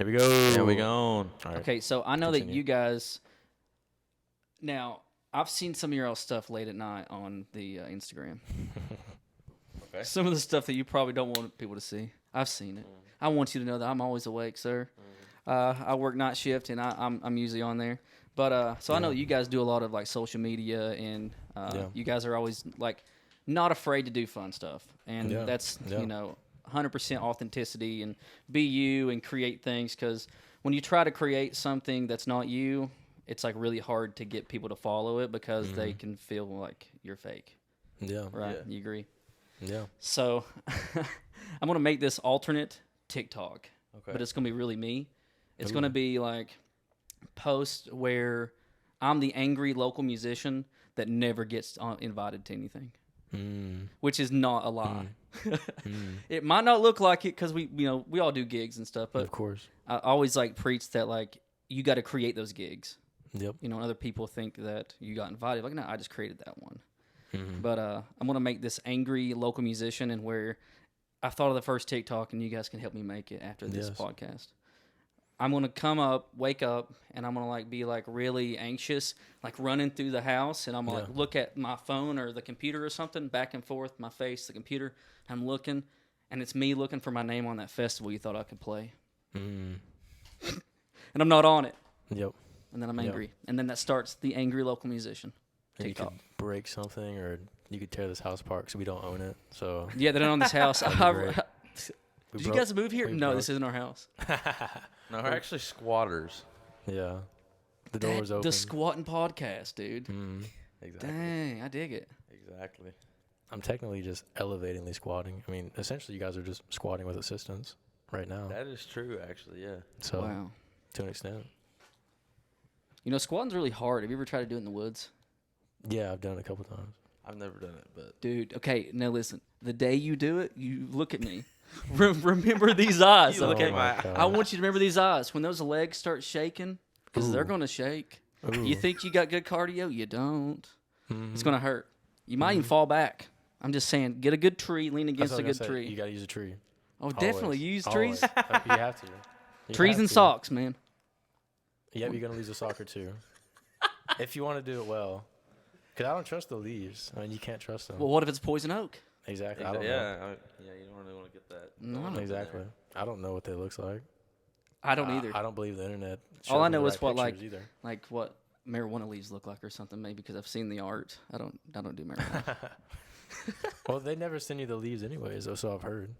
Here we go. There we go. All right. Okay, so I know that you guys. Now, I've seen some of your stuff late at night on the Instagram. Okay. Some of the stuff that you probably don't want people to see. I've seen it. I want you to know that I'm always awake, sir. I work night shift, and I'm usually on there. But so I know you guys do a lot of like social media, and you guys are always like not afraid to do fun stuff, and that's 100% authenticity and be you and create things. Because when you try to create something that's not you, it's like really hard to get people to follow it because they can feel like you're fake. Yeah. Right. Yeah. You agree? Yeah. So I'm gonna make this alternate TikTok, Okay. but it's gonna be really me. It's gonna be like posts where I'm the angry local musician that never gets invited to anything, which is not a lie. It might not look like it because we all do gigs and stuff, but Of course. I always like preach that like you got to create those gigs. Yep. Other people think that you got invited. Like, no, I just created that one. But I'm gonna make this angry local musician, and where I thought of the first TikTok, and you guys can help me make it after this podcast. I'm gonna wake up, and I'm gonna like be like really anxious, like running through the house, and I'm gonna like look at my phone or the computer or something, back and forth, my face, the computer. I'm looking, and it's me looking for my name on that festival you thought I could play, and I'm not on it. Yep. And then I'm angry, and then that starts the angry local musician. And you TikTok. could break something, or you could tear this house apart because we don't own it. So Yeah, they don't own this house. That'd be Did you guys move here? we No, broke. this isn't our house. No, we're actually squatters. Yeah. The door's open. The squatting podcast, dude. Exactly. Dang, I dig it. Exactly. I'm technically just elevatingly squatting. I mean, essentially, you guys are just squatting with assistance right now. That is true, actually. Yeah. So Wow. to an extent. Squatting's really hard. Have you ever tried to do it in the woods? Yeah, I've done it a couple times. I've never done it, but Dude, okay, now listen. The day you do it, you look at me. Remember these eyes, You look okay? at my God. I want you to remember these eyes. When those legs start shaking, because they're going to shake. Ooh. You think you got good cardio? You don't. It's going to hurt. You might even fall back. I'm just saying, get a good tree, lean against a good tree. You got to use a tree. Oh, definitely. You use Always. trees? You have to. You Trees have and to. socks, man. Yep, you're going to lose a sock or two. If you want to do it well. Because I don't trust the leaves. I mean, you can't trust them. Well, what if it's poison oak? Exactly. I don't know. yeah, you don't really want to get that. No. going up Exactly. there. I don't know what they look like. I don't either. I don't believe the internet. All shows I me know the is right what pictures like what marijuana leaves look like or something, maybe because I've seen the art. I don't do marijuana. Well, they never send you the leaves anyways, so I've heard.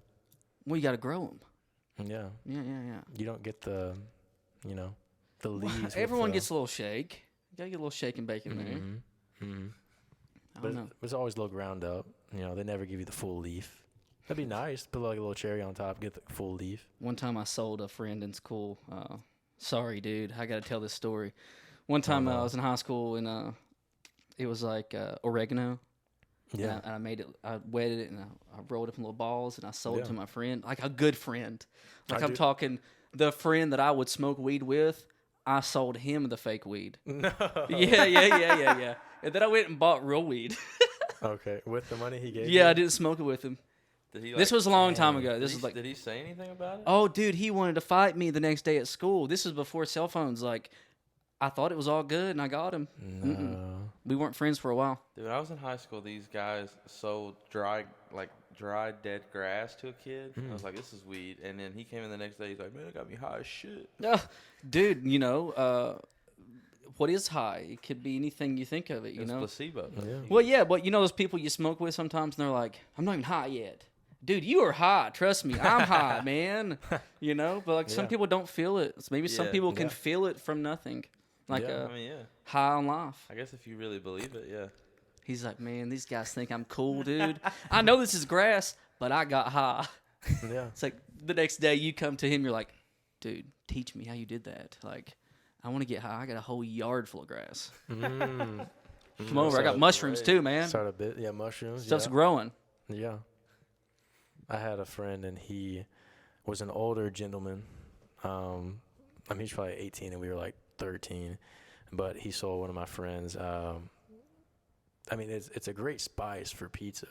Well, you got to grow them. Yeah. Yeah. You don't get the, the leaves. with Everyone the- gets a little shake. You got to get a little shake and bake in there. I But don't know. it's always a little ground up. They never give you the full leaf. That'd be nice. Put like a little cherry on top, get the full leaf. One time I sold a friend in school. Sorry, dude. I got to tell this story. One time I was in high school, and it was like oregano. Yeah. And I made it. I wetted it, and I rolled it in little balls, and I sold it Yeah. to my friend, like a good friend. Like I I'm do- talking the friend that I would smoke weed with. I sold him the fake weed. No. Yeah. And then I went and bought real weed. Okay. With the money he gave Yeah, you? I didn't smoke it with him. Did he, This was a long time ago. This Did was he, like, did he say anything about it? oh, dude, he wanted to fight me the next day at school. This was before cell phones. Like, I thought it was all good, and I got him. No. We weren't friends for a while. Dude, when I was in high school, these guys sold dry dead grass to a kid. I was like, this is weed. And then he came in the next day. He's like, man, it got me high as shit. Dude, what is high? It could be anything you think of it, It's placebo. Yeah. Well, yeah, but those people you smoke with sometimes, and they're like, I'm not even high yet. Dude, you are high. Trust me, I'm high, man. But like some Yeah. people don't feel it. So maybe some Yeah. people can Yeah. feel it from nothing. Like Yeah. I mean, yeah. high on life. I guess if you really believe it, yeah. He's like, man, these guys think I'm cool, dude. I know this is grass, but I got high. Yeah. It's like the next day you come to him, you're like, dude, teach me how you did that. Like, I want to get high. I got a whole yard full of grass. Come over. I got mushrooms too, man. Start a bit. Yeah, mushrooms. Stuff's yeah. growing. Yeah. I had a friend, and he was an older gentleman. He's probably 18, and we were like 13. But he sold one of my friends. It's a great spice for pizza.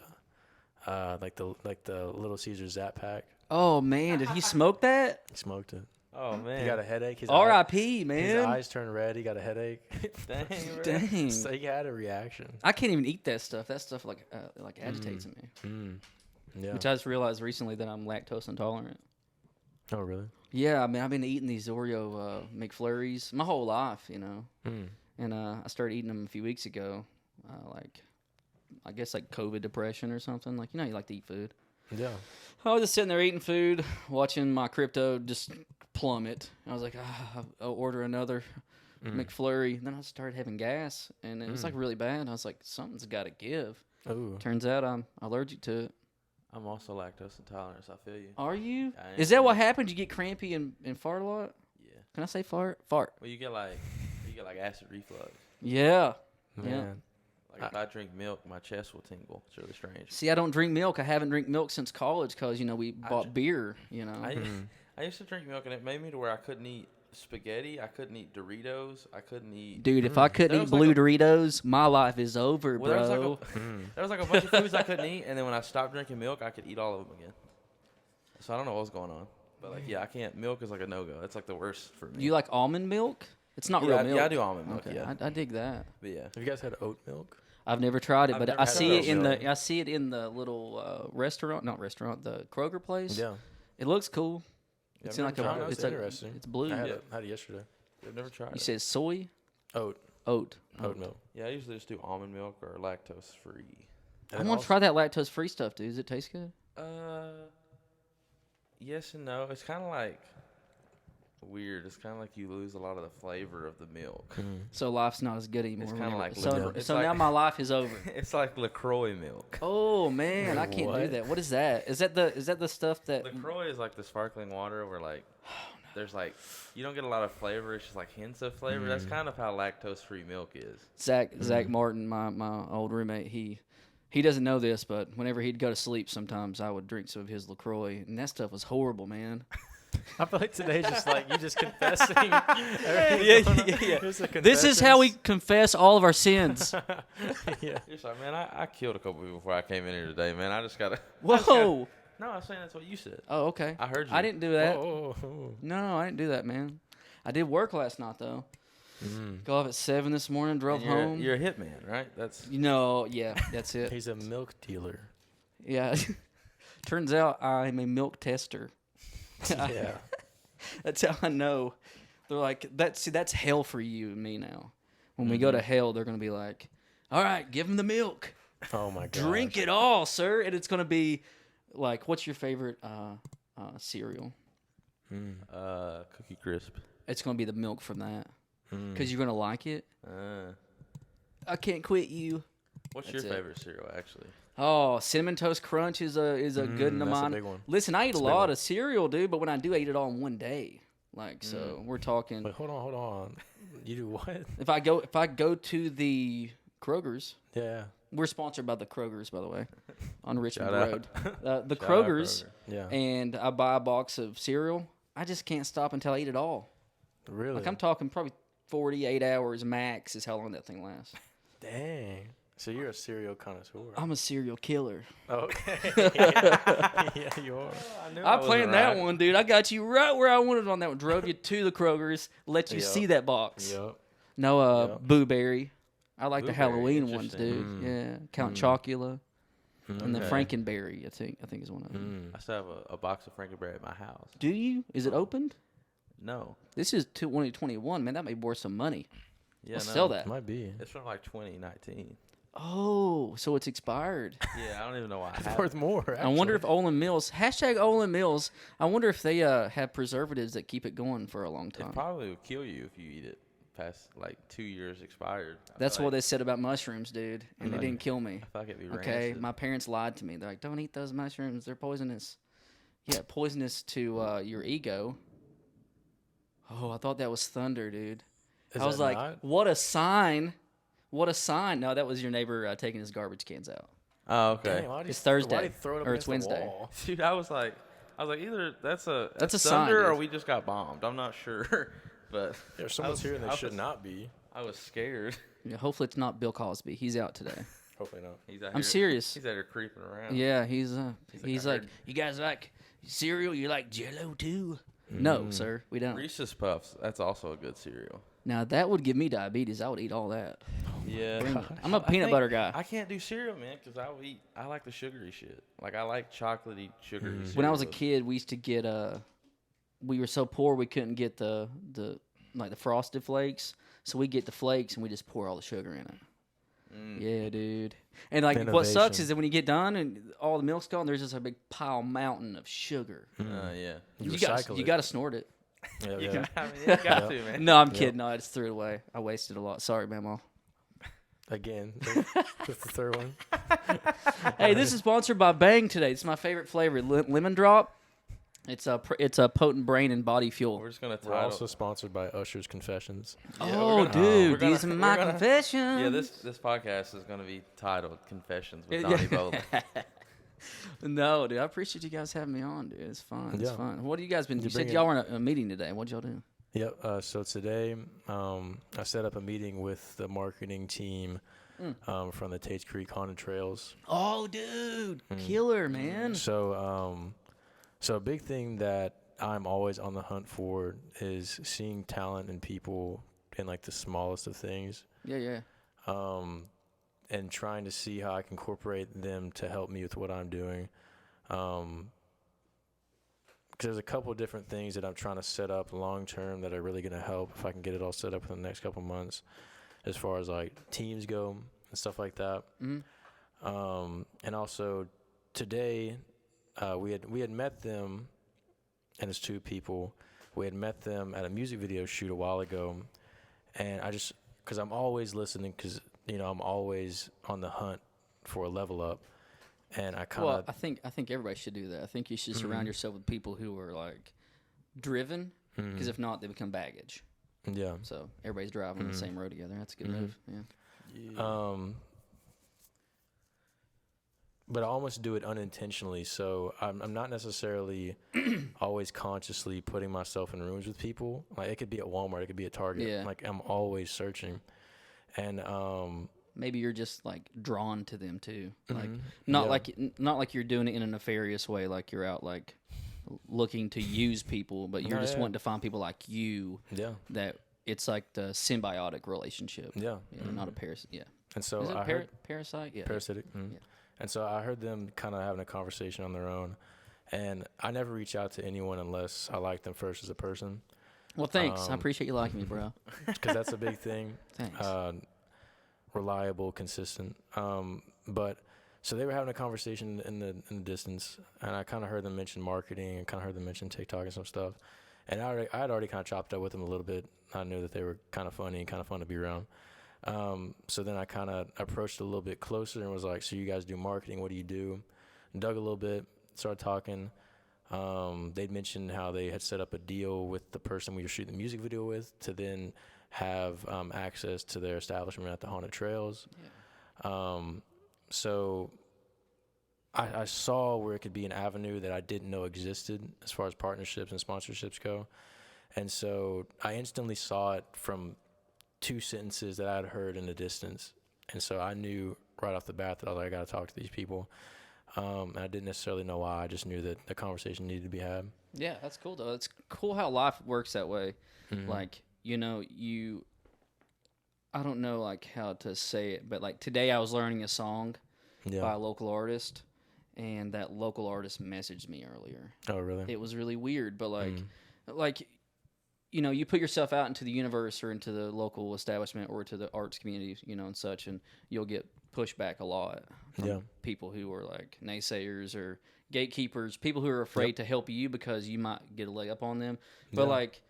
Like the Little Caesar Zap Pack. Oh, man. Did he smoke that? He smoked it. Oh man. He got a headache. R.I.P. His man. eyes turned red. He got a headache. Dang, bro. Dang. So he had a reaction. I can't even eat that stuff. That stuff like agitates me. Yeah. Which I just realized recently that I'm lactose intolerant. Oh, really? Yeah, I mean, I've been eating these Oreo McFlurries my whole life, you know. And I started eating them a few weeks ago. I guess like COVID depression or something. Like, you know, you like to eat food. Yeah. I was just sitting there eating food, watching my crypto just plummet. I was like, I'll order another McFlurry. And then I started having gas, and it was like really bad. I was like, something's got to give. Oh. Turns out I'm allergic to it. I'm also lactose intolerant, so I feel you. Are you? I am. Is that what happened? You get crampy and fart a lot? Yeah. Can I say fart? Fart. Well, you get like acid reflux. Yeah. Man. Like if I drink milk, my chest will tingle. It's really strange. See, I don't drink milk. I haven't drank milk since college because, you know, we bought beer, you know. I used to drink milk, and it made me to where I couldn't eat spaghetti. I couldn't eat Doritos. I couldn't eat. Dude, if I couldn't There eat was blue like Doritos, my life is over, Well, there bro. was like a bunch of foods I couldn't eat, and then when I stopped drinking milk, I could eat all of them again. So I don't know what's going on, but like, yeah, I can't. Milk is like a no-go. It's like the worst for me. You like almond milk? It's not real milk. Yeah, I do almond milk. Okay, Yeah, I dig that. but yeah. Have you guys had oat milk? I've never tried it, I've but never I had see oat it in milk. the little the Kroger place. Yeah. It looks cool. It's in like tried it. it's It's like interesting. it's blue. I had You it yesterday. I've never tried it. said soy, Oat oat. milk. Yeah, I usually just do almond milk or lactose free. I want to try that lactose free stuff, dude. Does it taste good? Yes and no. It's kind of like weird. It's kind of like you lose a lot of the flavor of the milk. So life's not as good anymore. It's kinda like so liquor. It's so like- now my life is over. It's like LaCroix milk. Oh man, I can't do What? that. What is that? Is that the stuff that? LaCroix is like the sparkling water where like there's like you don't get a lot of flavor. It's just like hints of flavor. That's kind of how lactose-free milk is. Zach Martin, my old roommate, he doesn't know this, but whenever he'd go to sleep, sometimes I would drink some of his LaCroix, and that stuff was horrible, man. I feel like today's just like you just confessing. Yeah. This is how we confess all of our sins. Yeah. You're just like, man, I killed a couple people before I came in here today, man. I just gotta. Whoa. No, I was saying that's what you said. Oh, okay. I heard you. I didn't do that. Oh. No, I didn't do that, man. I did work last night though. Got off at 7 this morning, drove And home. You're a hitman, right? That's. Yeah, that's it. He's a milk dealer. Yeah. Turns out I'm a milk tester. Yeah. That's how I know. They're like, that's hell for you and me now. When we go to hell, they're going to be like, all right, give them the milk. Oh my god. Drink it all, sir. And it's going to be like, what's your favorite cereal? Cookie Crisp. It's going to be the milk from that. Because you're going to like it. I can't quit you. What's That's your it. favorite cereal, actually? Oh, Cinnamon Toast Crunch is a good one of that's a mine. big one. Listen, I eat That's a a big lot one. of cereal, dude, but when I do, I eat it all in one day. Like, so we're talking. Wait, hold on. You do what? If I go to the Kroger's, Yeah. we're sponsored by the Kroger's, by the way, on Richmond Shout Road. The Shout out Kroger's, Kroger. Yeah. and I buy a box of cereal. I just can't stop until I eat it all. Really? Like I'm talking probably 48 hours max is how long that thing lasts. Dang. So you're a cereal connoisseur. I'm a serial killer. Okay. Yeah, you are. I planned that one, dude. I got you right where I wanted on that one. Drove you to the Kroger's, let you Yep. see that box. Yep. No, Yep. Boo Berry. I like the Blueberry, Halloween ones, interesting. dude. Yeah, Count Chocula and the Okay. Frankenberry. I think is one of them. I still have a box of Frankenberry at my house. Do you? Is it opened? No. This is 2021, man. That may be worth some money. Yeah, Let's no. sell that. Might be. It's from like 2019. Oh, so it's expired. Yeah, I don't even know why I It's have worth it. more. I wonder if Olin Mills, #Olin Mills, I wonder if they have preservatives that keep it going for a long time. It probably would kill you if you eat it past like 2 years expired. That's what they said about mushrooms, dude, and it Like- didn't kill me. I feel like it'd be Okay, rancid. my parents lied to me. They're like, don't eat those mushrooms. They're poisonous. Yeah, poisonous to your ego. Oh, I thought that was thunder, dude. Is I was that like, not? what a sign. What a sign. No, that was your neighbor taking his garbage cans out. Oh, okay. Dang, why'd he It's th- Thursday, why'd he throw it up or it's against the Wednesday. wall? Dude, I was like either that's a thunder sign, or dude. we just got bombed. I'm not sure, but There's someone's here and they I should was- not be. I was scared. Yeah, hopefully it's not Bill Cosby. He's out today. Hopefully not. He's out I'm here- serious. He's out here creeping around. Yeah, he's I like, heard- you guys like cereal? You like Jello too? No, sir, we don't. Reese's Puffs. That's also a good cereal. Now that would give me diabetes. I would eat all that. Yeah, Bring it. I'm a peanut butter guy. I can't do cereal, man, because I like the sugary shit. Like I like chocolatey, sugary. When I was a cereals. kid, we used to get we were so poor we couldn't get the frosted flakes, so we get the flakes and we just pour all the sugar in it. Yeah, dude. And like what sucks is that when you get done and all the milk's gone, there's just a big mountain of sugar. Yeah. You got to snort it. Yeah, You yeah. got to, man. No, I'm kidding. No, I just threw it away. I wasted a lot. Sorry, Mama. Again, that's the third one. Hey, this is sponsored by Bang today. It's my favorite flavor, lemon drop. It's a potent brain and body fuel. We're just gonna We're title. also sponsored by Usher's Confessions. Oh, dude, these are my confessions. Yeah, this podcast is gonna be titled "Confessions with Donnie Bowling." No, dude, I appreciate you guys having me on, dude. It's fun. It's Yeah. fun. What have you guys been? You said bring y'all were in a meeting today. What'd y'all do? Yep. So today, I set up a meeting with the marketing team from the Tate's Creek Haunted Trails. Oh, dude, killer, man. So, so a big thing that I'm always on the hunt for is seeing talent in people in like the smallest of things. Yeah. And trying to see how I can incorporate them to help me with what I'm doing. Because there's a couple of different things that I'm trying to set up long term that are really going to help if I can get it all set up in the next couple of months, as far as like teams go and stuff like that. And also today, we had met them, and it's two people. We had met them at a music video shoot a while ago, and because I'm always listening, because I'm always on the hunt for a level up, and I kind of. Well, I think everybody should do that. I think you should surround yourself with people who are like driven, because if not, they become baggage. Yeah. So everybody's driving on the same road together. That's a good move. Yeah. But I almost do it unintentionally, so I'm not necessarily always consciously putting myself in rooms with people. Like it could be at Walmart, it could be at Target. Yeah. Like I'm always searching, and maybe you're just like drawn to them too. Like not like you're doing it in a nefarious way, like you're out like looking to use people, but you're just wanting to find people like you. Yeah. That it's like the symbiotic relationship. Yeah. Not a parasite. Yeah. And so Is it I heard parasite? Yeah. parasitic. Yeah. And so I heard them kind of having a conversation on their own, and I never reach out to anyone unless I like them first as a person. Well, thanks. I appreciate you liking me, bro. Because that's a big thing. Thanks. Reliable, consistent. But so they were having a conversation in the distance, and I kind of heard them mention marketing and kind of heard them mention TikTok and some stuff. And I had already kind of chopped up with them a little bit. I knew that they were kind of funny and kind of fun to be around. So then I kind of approached a little bit closer and was like, so you guys do marketing, what do you do? Dug a little bit, started talking. They'd mentioned how they had set up a deal with the person we were shooting the music video with to then have access to their establishment at the Haunted Trails. Yeah. So I saw where it could be an avenue that I didn't know existed as far as partnerships and sponsorships go. And so I instantly saw it from 2 sentences that I had heard in the distance. And so I knew right off the bat that I was like, I got to talk to these people. And I didn't necessarily know why. I just knew that the conversation needed to be had. Yeah, that's cool, though. It's cool how life works that way. Like, I don't know, like, how to say it, but, like, today I was learning a song by a local artist, and that local artist messaged me earlier. Oh, really? It was really weird, but, like, you put yourself out into the universe or into the local establishment or to the arts community, and such, and you'll get pushback a lot from people who are like naysayers or gatekeepers, people who are afraid to help you because you might get a leg up on them. But like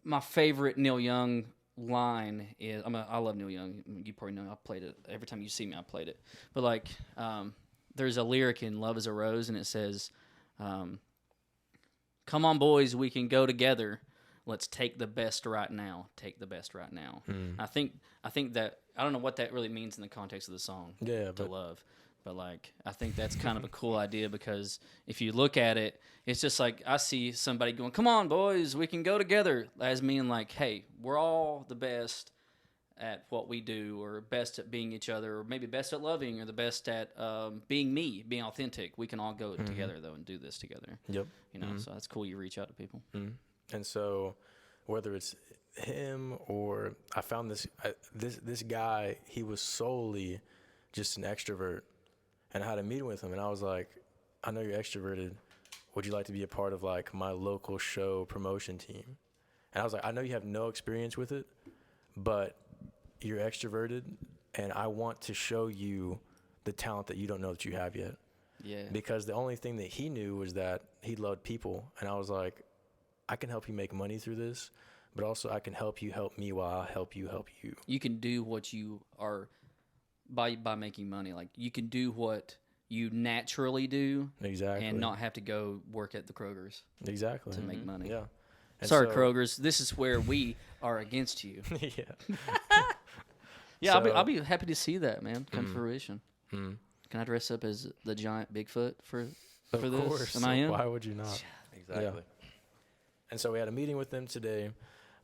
my favorite Neil Young line is, I love Neil Young. You probably know I played it every time you see me. I played it, but like there's a lyric in "Love Is a Rose" and it says, "Come on, boys, we can go together. Let's take the best right now. Take the best right now." I think that I don't know what that really means in the context of the song. Yeah, to love, but like I think that's kind of a cool idea because if you look at it, it's just like I see somebody going, "Come on, boys, we can go together," as meaning like, "Hey, we're all the best at what we do, or best at being each other, or maybe best at loving, or the best at being me, being authentic. We can all go together though and do this together." Yep. So that's cool. You reach out to people. And so whether it's him or I found this guy, he was solely just an extrovert, and I had a meeting with him, and I was like, I know you're extroverted. Would you like to be a part of like my local show promotion team? And I was like, I know you have no experience with it, but you're extroverted, and I want to show you the talent that you don't know that you have yet. Yeah. Because the only thing that he knew was that he loved people, and I was like, I can help you make money through this, but also I can help you help me while I help you help you. You can do what you are by making money. Like, you can do what you naturally do. Exactly. And not have to go work at the Kroger's. Exactly. To make money. Yeah. And sorry, Kroger's. This is where we are against you. Yeah. Yeah, I'll be happy to see that, man, come to fruition. Mm. Can I dress up as the giant Bigfoot for Of this? course. Am I in? Why would you not? Exactly. Yeah. And so we had a meeting with them today,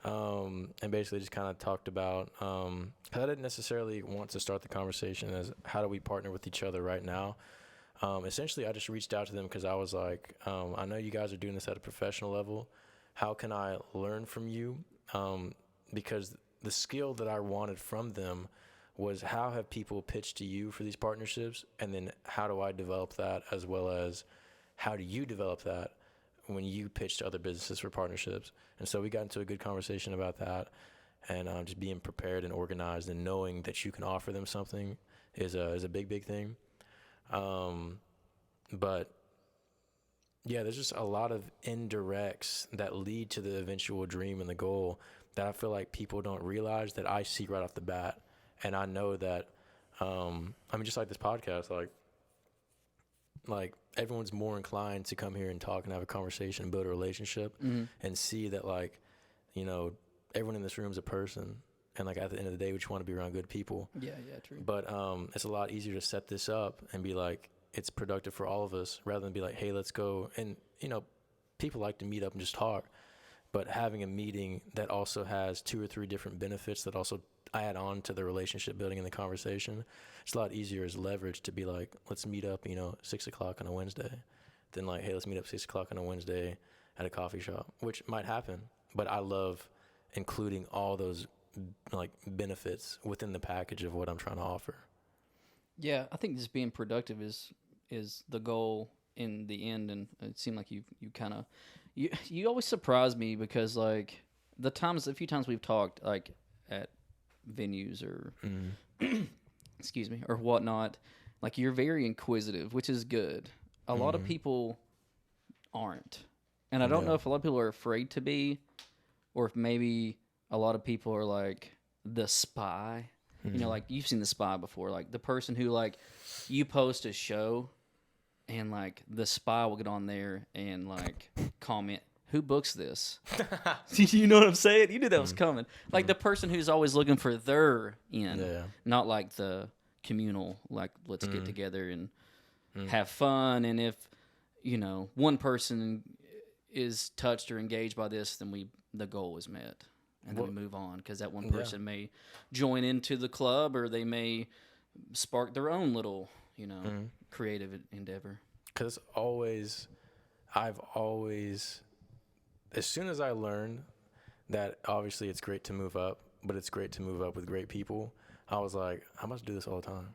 and basically just kind of talked about, because I didn't necessarily want to start the conversation as how do we partner with each other right now. Essentially, I just reached out to them because I was like, I know you guys are doing this at a professional level. How can I learn from you? Because the skill that I wanted from them was how have people pitched to you for these partnerships, and then how do I develop that, as well as how do you develop that when you pitch to other businesses for partnerships. And so we got into a good conversation about that, and just being prepared and organized and knowing that you can offer them something is a big thing. But yeah, there's just a lot of indirects that lead to the eventual dream and the goal that I feel like people don't realize that I see right off the bat. And I know that, just like this podcast, like everyone's more inclined to come here and talk and have a conversation and build a relationship and see that, like, everyone in this room is a person. And like at the end of the day, we just want to be around good people. Yeah, true. But it's a lot easier to set this up and be like, it's productive for all of us, rather than be like, hey, let's go. And, people like to meet up and just talk. But having a meeting that also has 2 or 3 different benefits that also add on to the relationship building and the conversation, it's a lot easier as leverage to be like, let's meet up, 6 o'clock on a Wednesday, than like, hey, let's meet up 6 o'clock on a Wednesday at a coffee shop, which might happen. But I love including all those like benefits within the package of what I'm trying to offer. Yeah, I think just being productive is the goal in the end, and it seemed like you kind of you always surprise me because like a few times we've talked like at venues or excuse me or whatnot, like you're very inquisitive, which is good. A lot of people aren't, and I don't know if a lot of people are afraid to be, or if maybe a lot of people are like the spy. Like you've seen the spy before, like the person who like you post a show and like the spy will get on there and like comment, who books this? You know what I'm saying? You knew that was coming. Like the person who's always looking for their end, not like the communal, like let's get together and have fun. And if, one person is touched or engaged by this, then the goal is met. And then we move on, because that one person may join into the club, or they may spark their own little, creative endeavor. Because I've always, as soon as I learned that obviously it's great to move up, but it's great to move up with great people, I was like, I must do this all the time.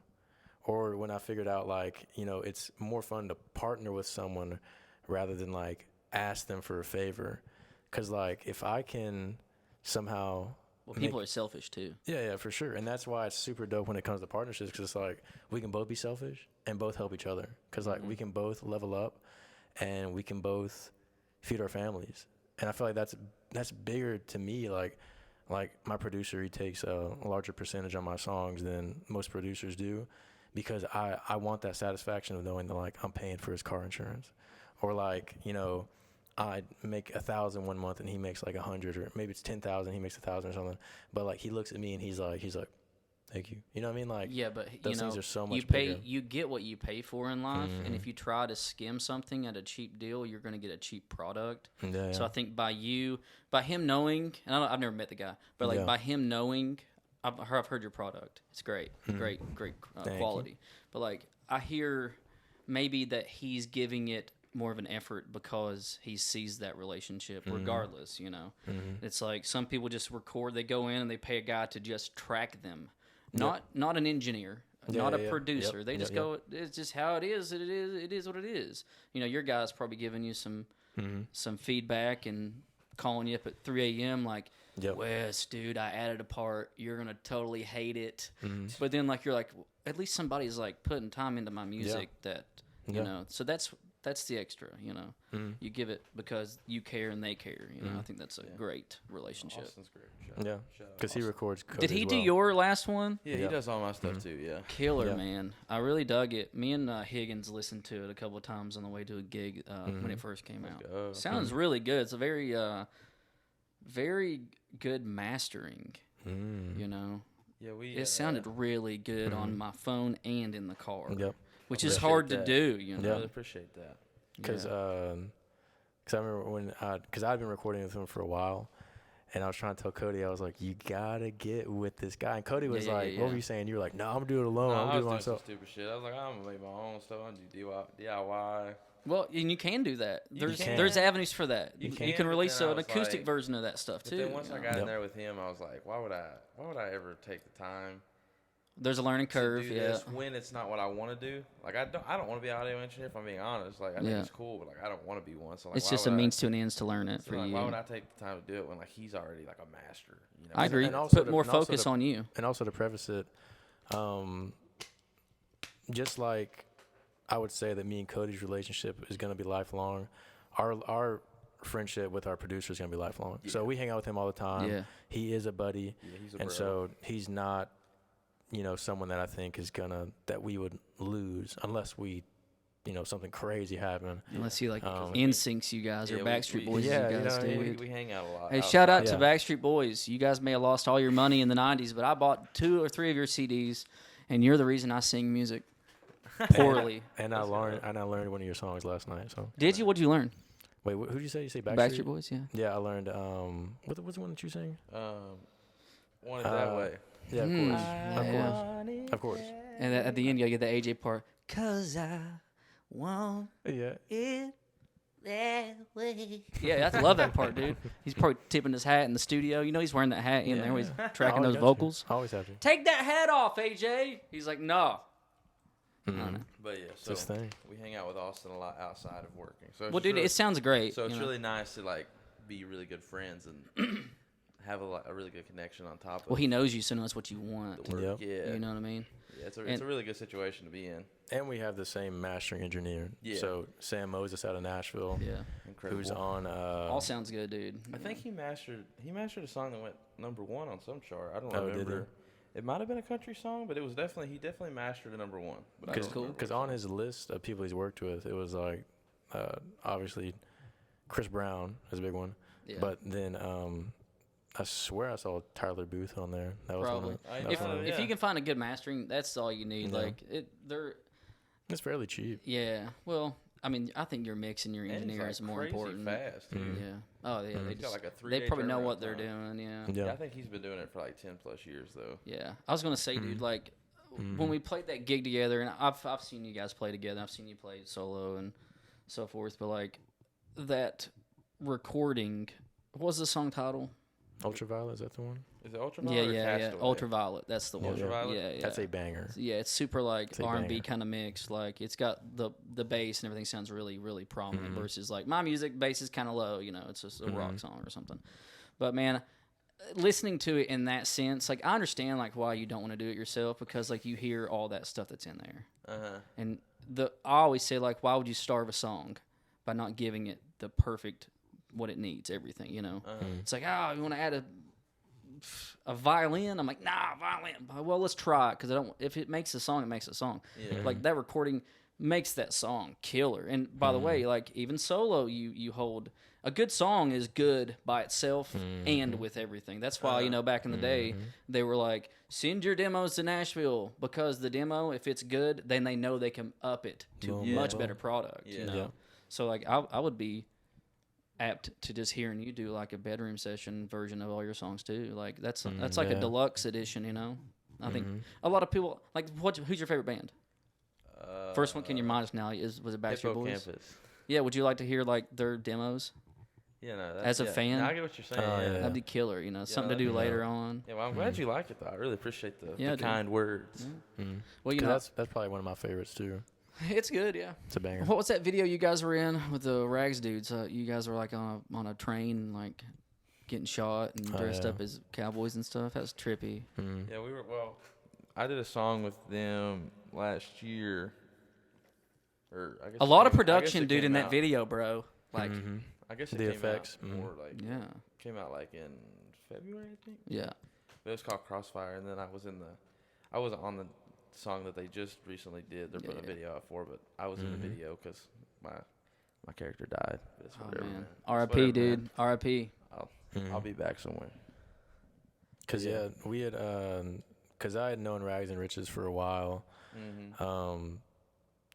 Or when I figured out, like, it's more fun to partner with someone rather than, like, ask them for a favor. Because, like, if I can somehow... Well, people are selfish, too. Yeah, for sure. And that's why it's super dope when it comes to partnerships, because it's like we can both be selfish and both help each other. Because, like, we can both level up and we can both feed our families. And I feel like that's bigger to me. Like my producer, he takes a larger percentage on my songs than most producers do, because I want that satisfaction of knowing that, like, I'm paying for his car insurance. Or, like, I make 1,000 one month and he makes like 100, or maybe it's 10,000, he makes 1,000 or something. But like he looks at me and he's like, thank you. You know what I mean? Like, yeah, but those things are so much you bigger. You get what you pay for in life, and if you try to skim something at a cheap deal, you're going to get a cheap product. Yeah. So I think by him knowing, and I've never met the guy, but like by him knowing, I've heard your product. It's great, great quality. You. But like I hear maybe that he's giving it more of an effort because he sees that relationship regardless, you know. It's like some people just record, they go in and they pay a guy to just track them. Not an engineer, not a producer. They just go, it's just how it is. It is what it is. You know, your guy's probably giving you some feedback and calling you up at 3 a.m. like, Wes, dude, I added a part. You're going to totally hate it. But then like you're like, at least somebody's like putting time into my music that, you know. So that's the extra, you know. You give it because you care and they care. You know, I think that's a great relationship. Austin's great. Yeah, because he records. Cody Did he as do well. your last one? Yeah, he does all my stuff too. Yeah, Killer, man. I really dug it. Me and Higgins listened to it a couple of times on the way to a gig when it first came out. Sounds really good. It's a very, very good mastering. You know. Yeah, it sounded really good on my phone and in the car. Yep. Which is hard to do, you know. I really appreciate that. Because I remember when, because I'd been recording with him for a while, and I was trying to tell Cody, I was like, you gotta get with this guy. And Cody was like, what were you saying? You were like, no, I'm gonna do it alone. I'm gonna do it myself. Some stupid shit. I was like, I'm gonna make my own stuff. I'm gonna do DIY. Well, and you can do that. There's avenues for that. You can release an acoustic version of that stuff too. But then once I got in there with him, I was like, why would I ever take the time? There's a learning curve, to do this when it's not what I want to do. Like I don't want to be an audio engineer if I'm being honest. Like I think it's cool, but like I don't want to be one. So like, it's just a means to an ends to learn it for you. Why would I take the time to do it when like he's already like a master? You know? I agree. And also put more focus on you. And also to preface it, just like I would say that me and Cody's relationship is going to be lifelong. Our friendship with our producer is going to be lifelong. Yeah. So we hang out with him all the time. Yeah. He is a buddy. Yeah, he's a bro. So he's not, you know, someone that I think is that we would lose unless we, you know, something crazy happen. Unless you like NSYNCs, you guys, or Backstreet Boys, you guys do. We hang out a lot. Hey, shout out to Backstreet Boys. You guys may have lost all your money in the 90s, but I bought 2 or 3 of your CDs, and you're the reason I sing music poorly. And I learned one of your songs last night. So did you? What did you learn? Wait, who did you say? You say Backstreet Boys? Yeah. Yeah, I learned. What's the one that you sang? Want It That Way. Yeah, of course. And at the end, you gotta get the AJ part. 'Cause I want it that way. Yeah, I love that part, dude. He's probably tipping his hat in the studio. You know he's wearing that hat in there when he's tracking those vocals. Always have to. Take that hat off, AJ. He's like, no. But yeah, so we hang out with Austin a lot outside of working. So well, dude, it sounds great. So it's really nice to like be really good friends and have a really good connection on top of. Well, he knows you, so knows what you want. Yep. Yeah, you know what I mean. Yeah, it's a really good situation to be in. And we have the same mastering engineer. Yeah. So Sam Moses out of Nashville. Yeah. Incredible. Who's on. All sounds good, dude. I think he mastered a song that went #1 on some chart. I don't remember. It might have been a country song, but he definitely mastered a #1. Because on his list of people he's worked with, it was like obviously Chris Brown is a big one. Yeah. But then I swear I saw Tyler Booth on there. That was probably. If you can find a good mastering, that's all you need. Yeah. Like it's fairly cheap. Yeah. Well, I mean, I think your mix and your engineer is more important. Fast. Yeah. Oh yeah. They probably know what they're doing. Yeah. I think he's been doing it for like 10+ years though. Yeah. I was gonna say, dude, like when we played that gig together, and I've seen you guys play together. I've seen you play solo and so forth. But like that recording, what was the song title? Ultraviolet, is that the one? Is it Ultraviolet? Yeah. Ultraviolet, that's the one. Ultraviolet? Yeah. That's a banger. Yeah, it's super like R&B kind of mix. Like it's got the bass and everything sounds really, really prominent versus like my music bass is kind of low, you know, it's just a rock song or something. But man, listening to it in that sense, like I understand like why you don't want to do it yourself because like you hear all that stuff that's in there. And I always say like, why would you starve a song by not giving it the perfect what it needs, everything, you know. It's like, oh, you want to add a violin? I'm like, nah, violin. Well, let's try it because if it makes a song, it makes a song. Yeah. Like that recording makes that song killer. And by the way, like even solo, you hold a good song is good by itself and with everything. That's why back in the day they were like, send your demos to Nashville because the demo, if it's good, then they know they can up it to a much better product. Yeah. You know? So like I would be apt to just hearing you do like a bedroom session version of all your songs too. Like that's like a deluxe edition, you know. I think a lot of people like. Who's your favorite band? First one came to your mind now was it Backstreet Boys? Campus. Yeah, would you like to hear like their demos Yeah, no. as a fan? No, I get what you're saying. Oh, yeah. That'd be killer. You know, something to do later on. Yeah, well, I'm glad you like it, though. I really appreciate the dude. kind words. Well, you know, that's probably one of my favorites too. it's good. Yeah. It's a banger. What was that video you guys were in with the Rags dudes? You guys were like on a train, like getting shot and dressed up as cowboys and stuff. That was trippy. Yeah, I did a song with them last year. Or I guess A lot of production, dude, in that video, bro. Like, I guess it The came effects. out more like came out like in February, I think. Yeah. But it was called Crossfire, and then I was on the song that they just recently did. They're putting a video out for, but I was in the video because my character died. But it's whatever, man. R.I.P., dude. R.I.P. I'll be back somewhere. Cause we had cause I had known Rags and Riches for a while.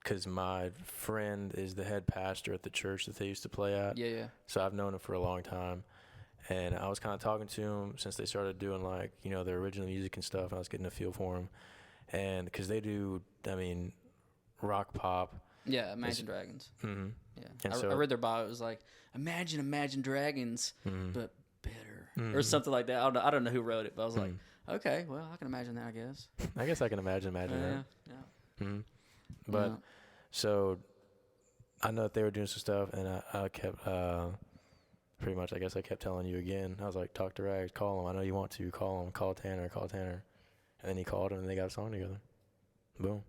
Cause my friend is the head pastor at the church that they used to play at. Yeah. So I've known him for a long time. And I was kind of talking to him since they started doing like, you know, their original music and stuff. And I was getting a feel for him. And because they do, I mean, rock pop. Yeah, Imagine Dragons. Mm-hmm. Yeah. I read their bio. It was like, Imagine Dragons, but better. Or something like that. I don't know who wrote it, but I was like, okay, well, I can imagine that, I guess. I guess I can imagine that. Yeah. But so I know that they were doing some stuff, and I kept pretty much, I guess I kept telling you again. I was like, talk to Rags, call him. I know you want to. Call him. Call Tanner. And then he called him, and they got a song together. Boom.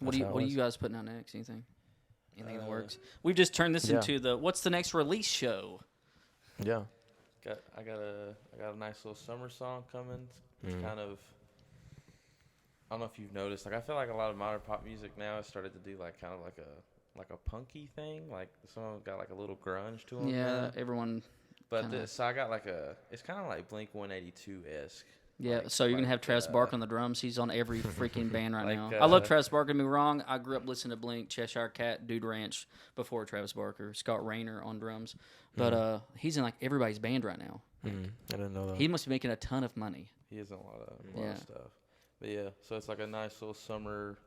What are you guys putting out next? Anything in the works? We've just turned this into what's the next release show? Yeah. I got a nice little summer song coming. It's kind of, I don't know if you've noticed. Like I feel like a lot of modern pop music now has started to do like kind of like a punky thing. Like some of them got like a little grunge to them. Yeah, everyone. But so I got like it's kind of like Blink 182-esque. Yeah, like, so you're going to have Travis Barker on the drums. He's on every freaking band right now. Like, I love Travis Barker, don't get me wrong. I grew up listening to Blink, Cheshire Cat, Dude Ranch before Travis Barker. Scott Rayner on drums. But he's in like everybody's band right now. I didn't know that. He must be making a ton of money. He is in a lot of stuff. But yeah, so it's like a nice little summer,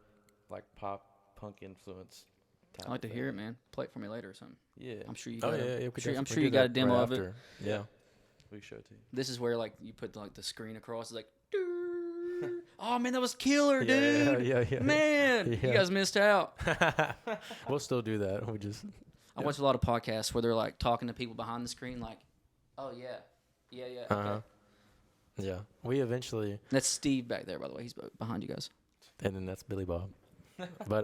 like pop punk influence. I'd like to hear it, man. Play it for me later or something. Yeah. I'm sure you Oh, got yeah. I'm sure you got a demo of it. Yeah. We show it to you. This is where like you put like the screen across. It's like, oh man, that was killer, dude. Yeah. Man, you guys missed out. We'll still do that. I watch a lot of podcasts where they're like talking to people behind the screen, like, oh yeah, okay. Yeah. We eventually. That's Steve back there, by the way. He's behind you guys. And then that's Billy Bob. But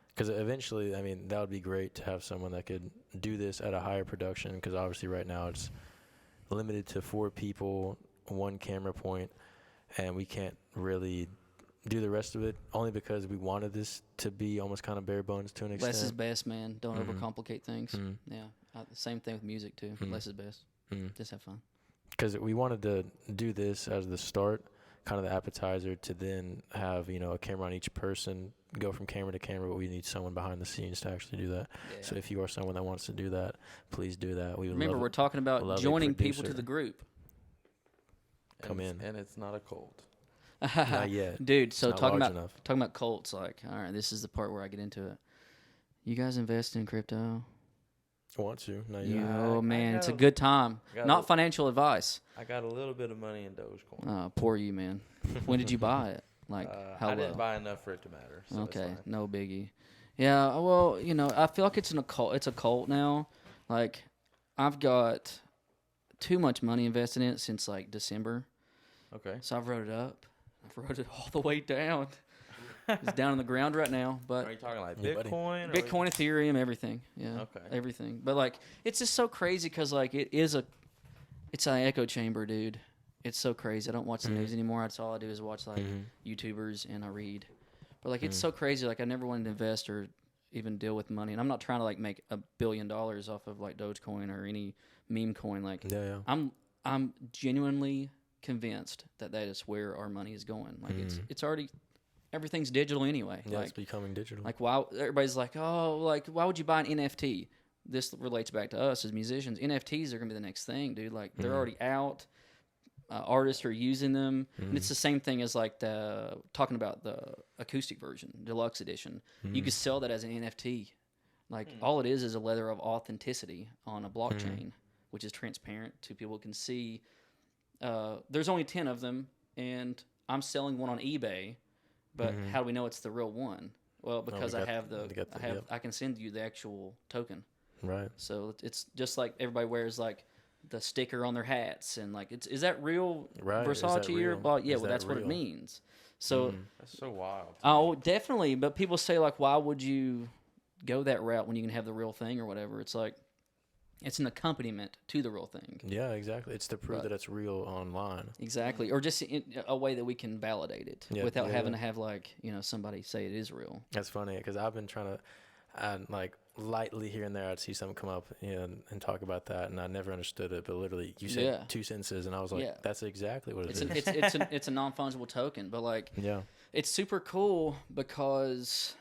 because eventually, I mean, that would be great to have someone that could do this at a higher production. Because obviously, right now it's limited to 4 people, 1 camera point, and we can't really do the rest of it only because we wanted this to be almost kind of bare bones to an extent. Less is best, man. Don't overcomplicate things. Yeah, the same thing with music too. Less is best. Just have fun. Because we wanted to do this as the start, kind of the appetizer, to then have, you know, a camera on each person, go from camera to camera, but we need someone behind the scenes to actually do that. Yeah. So if you are someone that wants to do that, please do that. We would Remember, we're talking about joining people to the group. Come in. And it's not a cult. Not yet. Dude, so talking about cults, like, all right, this is the part where I get into it. You guys invest in crypto? Want to? Not yet. Oh man, it's a good time. Not financial advice. I got a little bit of money in Dogecoin. Oh, poor you, man. When did you buy it? Like, how I didn't buy enough for it to matter. So okay, no biggie. Yeah, well, you know, I feel like it's a cult now. Like, I've got too much money invested in it since like December. Okay. So I've wrote it up. I've wrote it all the way down. It's down on the ground right now. But are you talking like Bitcoin? Bitcoin, Ethereum, everything. Yeah. Okay. Everything. But like, it's just so crazy because like it's an echo chamber, dude. It's so crazy. I don't watch the news anymore. That's all I do is watch like YouTubers and I read. But like, it's so crazy. Like, I never wanted to invest or even deal with money. And I'm not trying to like make $1 billion off of like Dogecoin or any meme coin. Like, I'm genuinely convinced that is where our money is going. Like, it's already. Everything's digital anyway. Yeah, like, it's becoming digital. Like, why everybody's like, oh, like, why would you buy an NFT? This relates back to us as musicians. NFTs are gonna be the next thing, dude. Like, they're already out. Artists are using them, and it's the same thing as like talking about the acoustic version, deluxe edition. You could sell that as an NFT. Like all it is a letter of authenticity on a blockchain, which is transparent to people who can see. There's only 10 of them, and I'm selling one on eBay. But how do we know it's the real one? Well, because I can send you the actual token. Right. So it's just like everybody wears like the sticker on their hats, and like is that real Versace or well, yeah, well that's what it means. So that's so wild. Oh, definitely. But people say like, why would you go that route when you can have the real thing or whatever? It's like it's an accompaniment to the real thing. Yeah, exactly. It's to prove that it's real online. Exactly, or just a way that we can validate it without having to have like somebody say it is real. That's funny because I've been trying to, like lightly here and there, I'd see something come up and talk about that, and I never understood it. But literally, you said 2 sentences, and I was like, that's exactly what it is. It's a non-fungible token, but like it's super cool because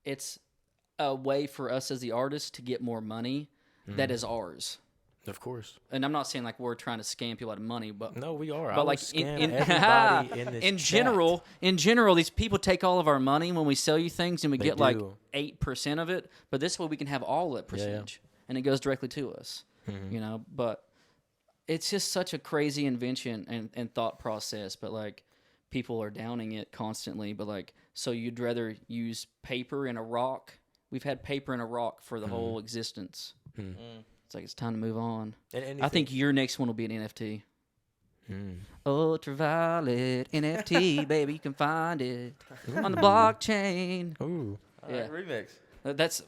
it's a way for us as the artists to get more money. That is ours. Of course. And I'm not saying like we're trying to scam people out of money, but no, we are. But like everybody in this general, these people take all of our money when we sell you things, and we get like 8% of it. But this way, we can have all that percentage, and it goes directly to us. But it's just such a crazy invention and thought process. But like people are downing it constantly. But like, so you'd rather use paper and a rock? We've had paper and a rock for the whole existence. It's like it's time to move on. I think your next one will be an NFT. Ultraviolet NFT, baby, you can find it on the blockchain. Ooh, yeah, remix. That's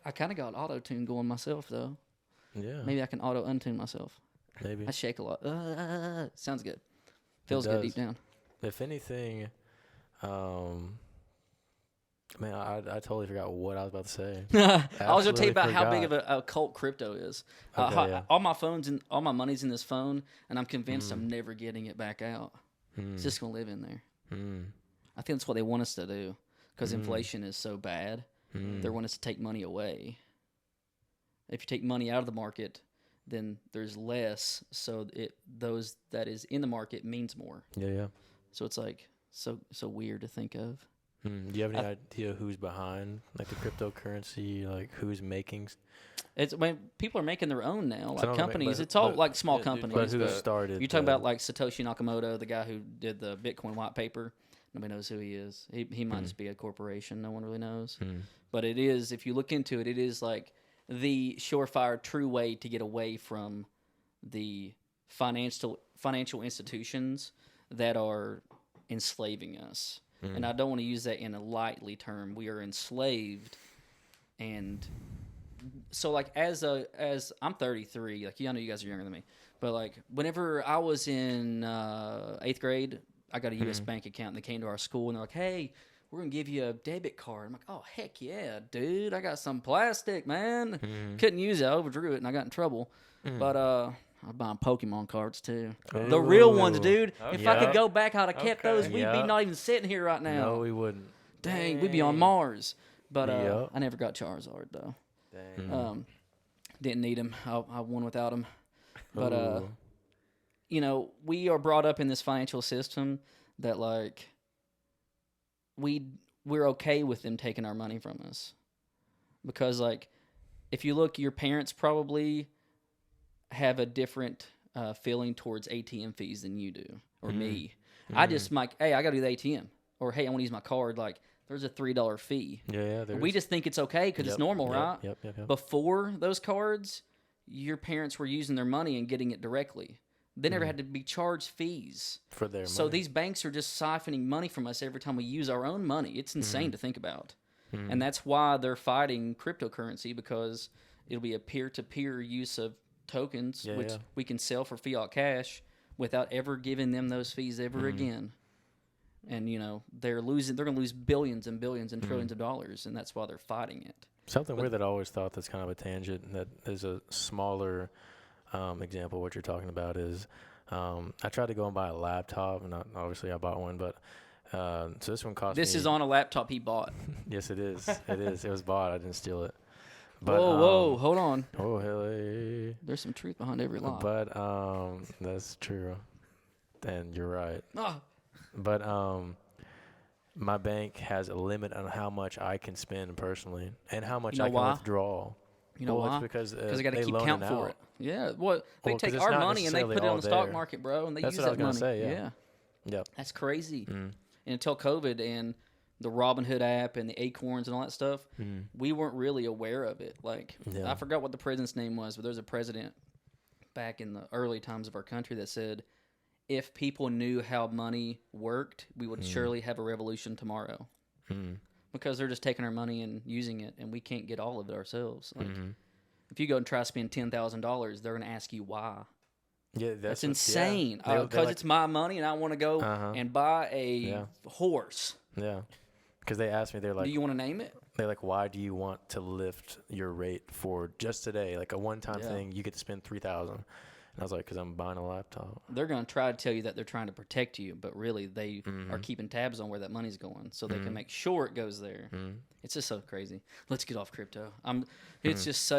I kind of got auto tune going myself though. Yeah, maybe I can auto untune myself. Maybe I shake a lot. Sounds good. Feels good deep down. If anything, man, I totally forgot what I was about to say. I was going to tell you about how big of a cult crypto is. All my phones and all my money's in this phone, and I'm convinced I'm never getting it back out. It's just going to live in there. I think that's what they want us to do because inflation is so bad. They want us to take money away. If you take money out of the market, then there's less. So those that is in the market means more. Yeah. So it's like so weird to think of. Do you have any idea who's behind like the cryptocurrency? Like who's making? People are making their own now, like companies. It's all like small companies. But who started? You're talking about like Satoshi Nakamoto, the guy who did the Bitcoin white paper. Nobody knows who he is. He might just be a corporation. No one really knows. But it is, if you look into it, it is like the surefire, true way to get away from the financial institutions that are enslaving us. And I don't want to use that in a lightly term. We are enslaved, and so like as I'm 33, like I know you guys are younger than me, but like whenever I was in 8th grade, I got a U.S. bank account, and they came to our school, and they're like, "Hey, we're gonna give you a debit card." I'm like, "Oh heck yeah, dude! I got some plastic, man." Couldn't use it. I overdrew it, and I got in trouble. But I'm buying Pokemon cards too. Ooh. The real ones, dude. If I could go back, I'd have kept those. We'd be not even sitting here right now. No, we wouldn't. Dang, we'd be on Mars. But I never got Charizard though. Dang. Didn't need him. I won without him. But we are brought up in this financial system that like we're okay with them taking our money from us, because like if you look, your parents probably have a different feeling towards ATM fees than you do, or me. I just like, hey, I got to do the ATM, or hey, I want to use my card. Like, there's a $3 fee. Yeah. We just think it's okay because it's normal, right? Yep. Before those cards, your parents were using their money and getting it directly. They never had to be charged fees for their money. So these banks are just siphoning money from us every time we use our own money. It's insane to think about. And that's why they're fighting cryptocurrency, because it'll be a peer-to-peer use of tokens, which we can sell for fiat cash without ever giving them those fees ever again. And they're going to lose billions and billions and trillions of dollars, and that's why they're fighting it. Something weird that I always thought that's kind of a tangent, that is a smaller example of what you're talking about is I tried to go and buy a laptop, and obviously I bought one, but so this one cost me. This is on a laptop he bought. Yes, it is. It was bought. I didn't steal it. But, whoa, hold on. Oh, hey. There's some truth behind every lie. But that's true. And you're right. But my bank has a limit on how much I can spend personally and how much You know I can why? witdraw. You know Well, why? it's because They got to keep loan count it for out. it. Yeah. Well, they Well, 'cause take it's our not money and they necessarily put it on all the stock there. market, bro, and they That's use what I was that gonna money. say, yeah. Yeah. That's crazy. Mm. And until COVID and the Robinhood app and the Acorns and all that stuff, we weren't really aware of it. Like, Yeah. I forgot what the president's name was, but there's a president back in the early times of our country that said, if people knew how money worked, we would surely have a revolution tomorrow. Because they're just taking our money and using it, and we can't get all of it ourselves. Like, if you go and try to spend $10,000, they're going to ask you why. Yeah, That's insane. Because it's my money, and I want to go and buy a horse. Yeah, because they asked me, they're like, Do you want to name it? they're like, why do you want to lift your rate for just today, like a one-time thing? You get to spend $3,000, and I was like, because I'm buying a laptop. They're going to try to tell you that they're trying to protect you, but really they are keeping tabs on where that money's going, so they can make sure it goes there. It's just so crazy. Let's get off crypto. It's just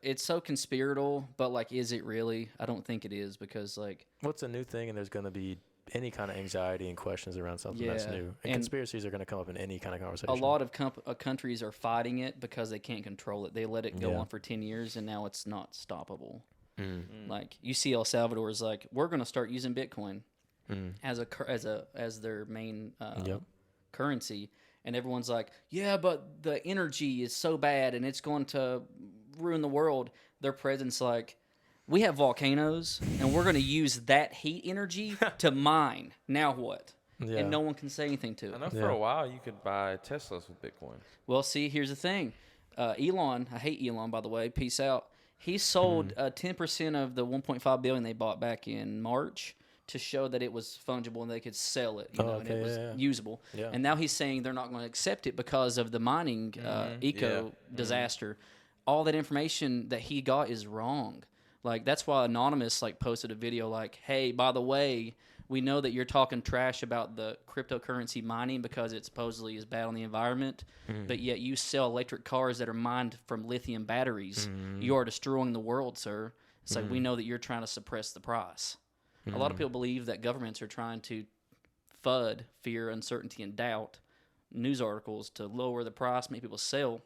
it's so conspiratorial, but like, is it really? I don't think it is, because like, What's a new thing, and there's going to be any kind of anxiety and questions around something that's new. And conspiracies are going to come up in any kind of conversation. A lot of countries are fighting it because they can't control it. They let it go on for 10 years, and now it's not stoppable. Like, you see El Salvador is like, we're going to start using Bitcoin as their main currency, and everyone's like, yeah, but the energy is so bad and it's going to ruin the world. Their president's like, we have volcanoes and we're going to use that heat energy to mine. Now what? And no one can say anything to it. I know for a while you could buy Teslas with Bitcoin. Well, see, here's the thing. Elon, I hate Elon, by the way. Peace out. He sold 10% of the $1.5 billion they bought back in March to show that it was fungible and they could sell it, and it was usable. Yeah. And now he's saying they're not going to accept it because of the mining disaster. All that information that he got is wrong. Like, that's why Anonymous posted a video like, hey, by the way, we know that you're talking trash about the cryptocurrency mining because it supposedly is bad on the environment, but yet you sell electric cars that are mined from lithium batteries. You are destroying the world, sir. It's like, we know that you're trying to suppress the price. A lot of people believe that governments are trying to FUD, fear, uncertainty, and doubt, news articles to lower the price, make people sell.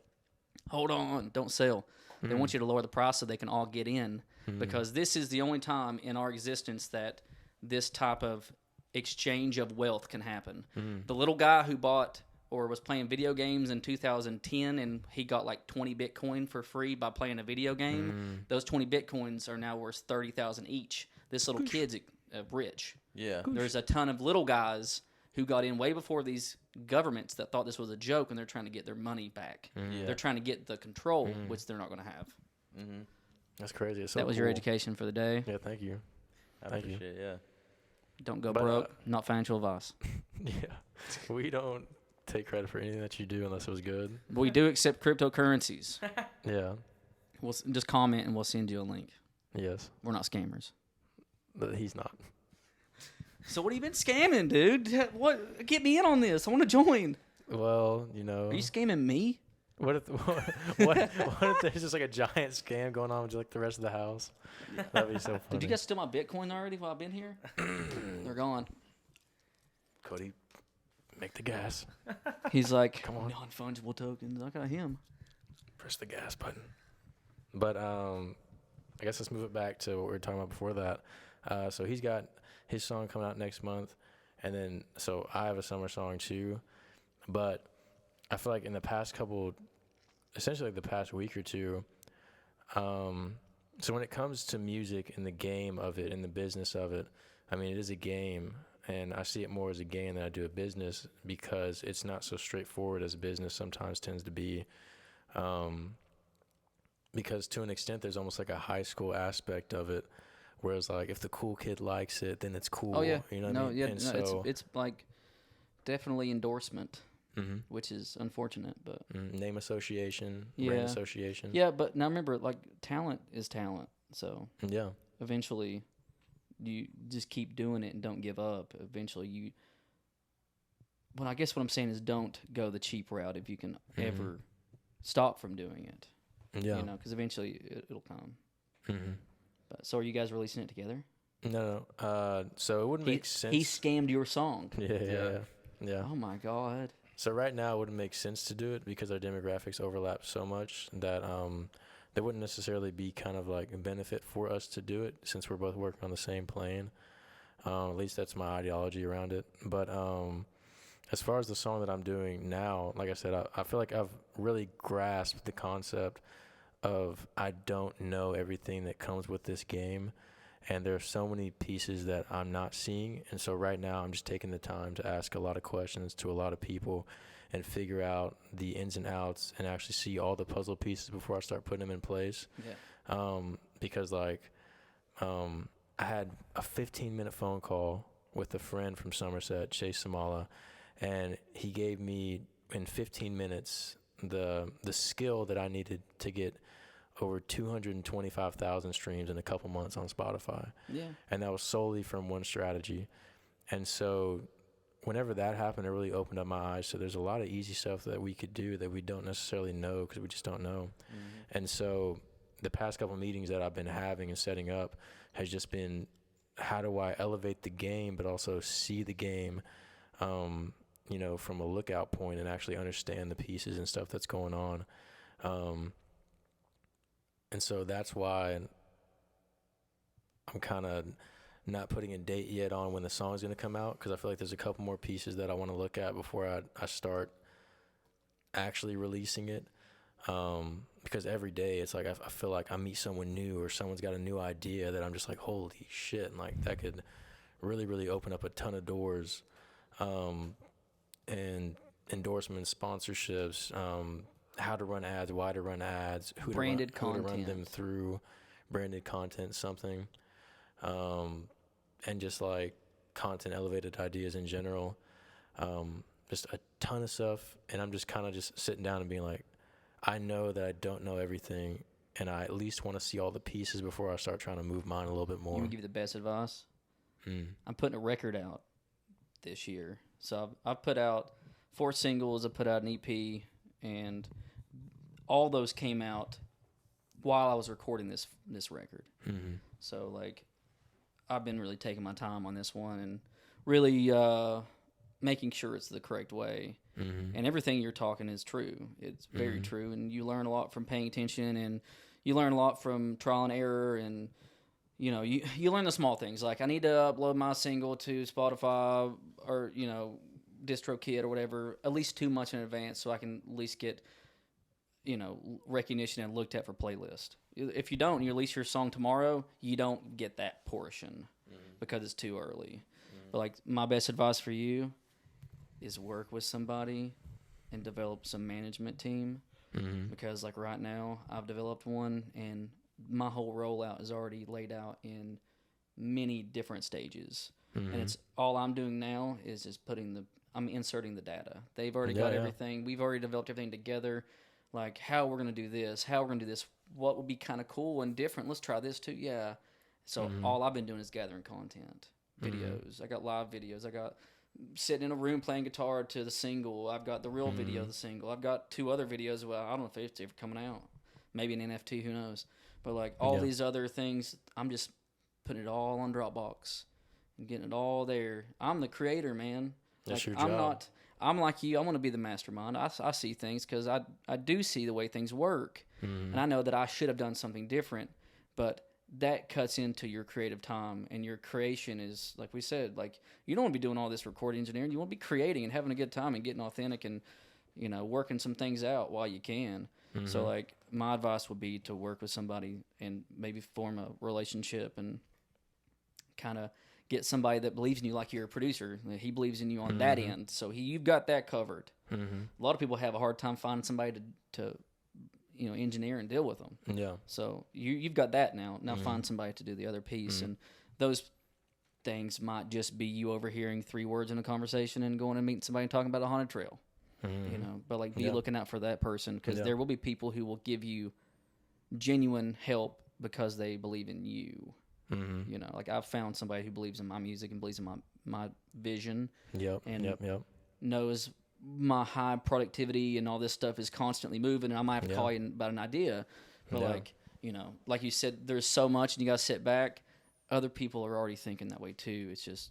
Hold on, don't sell. They want you to lower the price so they can all get in, because this is the only time in our existence that this type of exchange of wealth can happen. The little guy who bought or was playing video games in 2010 and he got like 20 Bitcoin for free by playing a video game, those 20 Bitcoins are now worth 30,000 each. This little kid's rich. Yeah. There's a ton of little guys who got in way before these governments that thought this was a joke, and they're trying to get their money back. They're trying to get the control, which they're not going to have. That's crazy. It's so that was your education for the day. Yeah, thank you. I appreciate it, yeah. Don't go broke. Not financial advice. Yeah. We don't take credit for anything that you do unless it was good. But we do accept cryptocurrencies. Yeah. We'll just comment and we'll send you a link. Yes. We're not scammers. But he's not. So what have you been scamming, dude? What? Get me in on this. I want to join. Well, you know. Are you scamming me? What if there's just like a giant scam going on with like the rest of the house? That'd be so funny. Did you guys steal my Bitcoin already while I've been here? They're gone. Cody, make the gas. He's like, come on, non-fungible tokens. I got him. Press the gas button. But I guess let's move it back to what we were talking about before that. So he's got his song coming out next month, and then so I have a summer song too, but I feel like in the past essentially like the past week or two, so when it comes to music and the game of it and the business of it, I mean, it is a game, and I see it more as a game than I do a business, because it's not so straightforward as a business sometimes tends to be, because to an extent there's almost like a high school aspect of it, whereas like if the cool kid likes it, then it's cool. Oh yeah, you know what I mean? Yeah, and so, it's like definitely endorsement. Which is unfortunate, but name association, brand association. Yeah, but now remember, like, talent is talent. So yeah, eventually, you just keep doing it and don't give up. Eventually, Well, I guess what I'm saying is don't go the cheap route if you can ever stop from doing it. Yeah, because eventually it'll come. But so, are you guys releasing it together? No. So it wouldn't make sense. He scammed your song. Yeah. Yeah. Oh my God. So right now it wouldn't make sense to do it because our demographics overlap so much that there wouldn't necessarily be kind of like a benefit for us to do it since we're both working on the same plane. At least that's my ideology around it. But as far as the song that I'm doing now, like I said, I feel like I've really grasped the concept of I don't know everything that comes with this game. And there are so many pieces that I'm not seeing. And so right now I'm just taking the time to ask a lot of questions to a lot of people and figure out the ins and outs and actually see all the puzzle pieces before I start putting them in place. Yeah. Because like I had a 15-minute phone call with a friend from Somerset, Chase Samala, and he gave me in 15 minutes the skill that I needed to get over 225,000 streams in a couple months on Spotify. Yeah. And that was solely from one strategy. And so whenever that happened, it really opened up my eyes. So there's a lot of easy stuff that we could do that we don't necessarily know because we just don't know. Mm-hmm. And so the past couple of meetings that I've been having and setting up has just been, how do I elevate the game, but also see the game, you know, from a lookout point and actually understand the pieces and stuff that's going on. And so that's why I'm kind of not putting a date yet on when the song's going to come out, because I feel like there's a couple more pieces that I want to look at before I start actually releasing it. Because every day it's like I feel like I meet someone new or someone's got a new idea that I'm just like, holy shit, and like that could really, really open up a ton of doors, and endorsements, sponsorships, how to run ads, why to run ads, who to run them through, branded content, something, and just like content elevated ideas in general, just a ton of stuff. And I'm just kind of just sitting down and being like, I know that I don't know everything, and I at least want to see all the pieces before I start trying to move mine a little bit more. You want to give you the best advice? I'm putting a record out this year. So I've put out 4 singles, I put out an EP, and all those came out while I was recording this record. Mm-hmm. So like, I've been really taking my time on this one and really making sure it's the correct way. Mm-hmm. And everything you're talking is true. It's very true, and you learn a lot from paying attention, and you learn a lot from trial and error, and you know, you learn the small things. Like, I need to upload my single to Spotify or, you know, DistroKid or whatever at least 2 months in advance, so I can at least get, you know, recognition and looked at for playlist. If you don't, and you release your song tomorrow, you don't get that portion because it's too early. But like, my best advice for you is work with somebody and develop some management team, because like right now I've developed one, and my whole rollout is already laid out in many different stages, and it's all I'm doing now is just I'm inserting the data. They've already got everything. We've already developed everything together, like how we're going to do this, what would be kind of cool and different. Let's try this too. Yeah. So all I've been doing is gathering content, videos. I got live videos. I got sitting in a room playing guitar to the single. I've got the real video of the single. I've got 2 other videos. Well, I don't know if it's ever coming out. Maybe an NFT, who knows. But like all these other things, I'm just putting it all on Dropbox and getting it all there. I'm the creator, man. That's like, your job. I'm like you. I want to be the mastermind. I see things because I do see the way things work. And I know that I should have done something different. But that cuts into your creative time, and your creation is, like we said, like, you don't want to be doing all this recording engineering. You want to be creating and having a good time and getting authentic and, you know, working some things out while you can. So like, my advice would be to work with somebody and maybe form a relationship and kind of get somebody that believes in you, like you're a producer. He believes in you on that end, so you've got that covered. A lot of people have a hard time finding somebody to you know, engineer and deal with them. Yeah. So you've got that now. Now find somebody to do the other piece, and those things might just be you overhearing 3 words in a conversation and going and meeting somebody and talking about a haunted trail. You know, but like, be looking out for that person, because there will be people who will give you genuine help because they believe in you. You know, like, I've found somebody who believes in my music and believes in my vision. And knows my high productivity and all this stuff is constantly moving, and I might have to call you about an idea. But like, you know, like you said, there's so much, and you got to sit back. Other people are already thinking that way too. It's just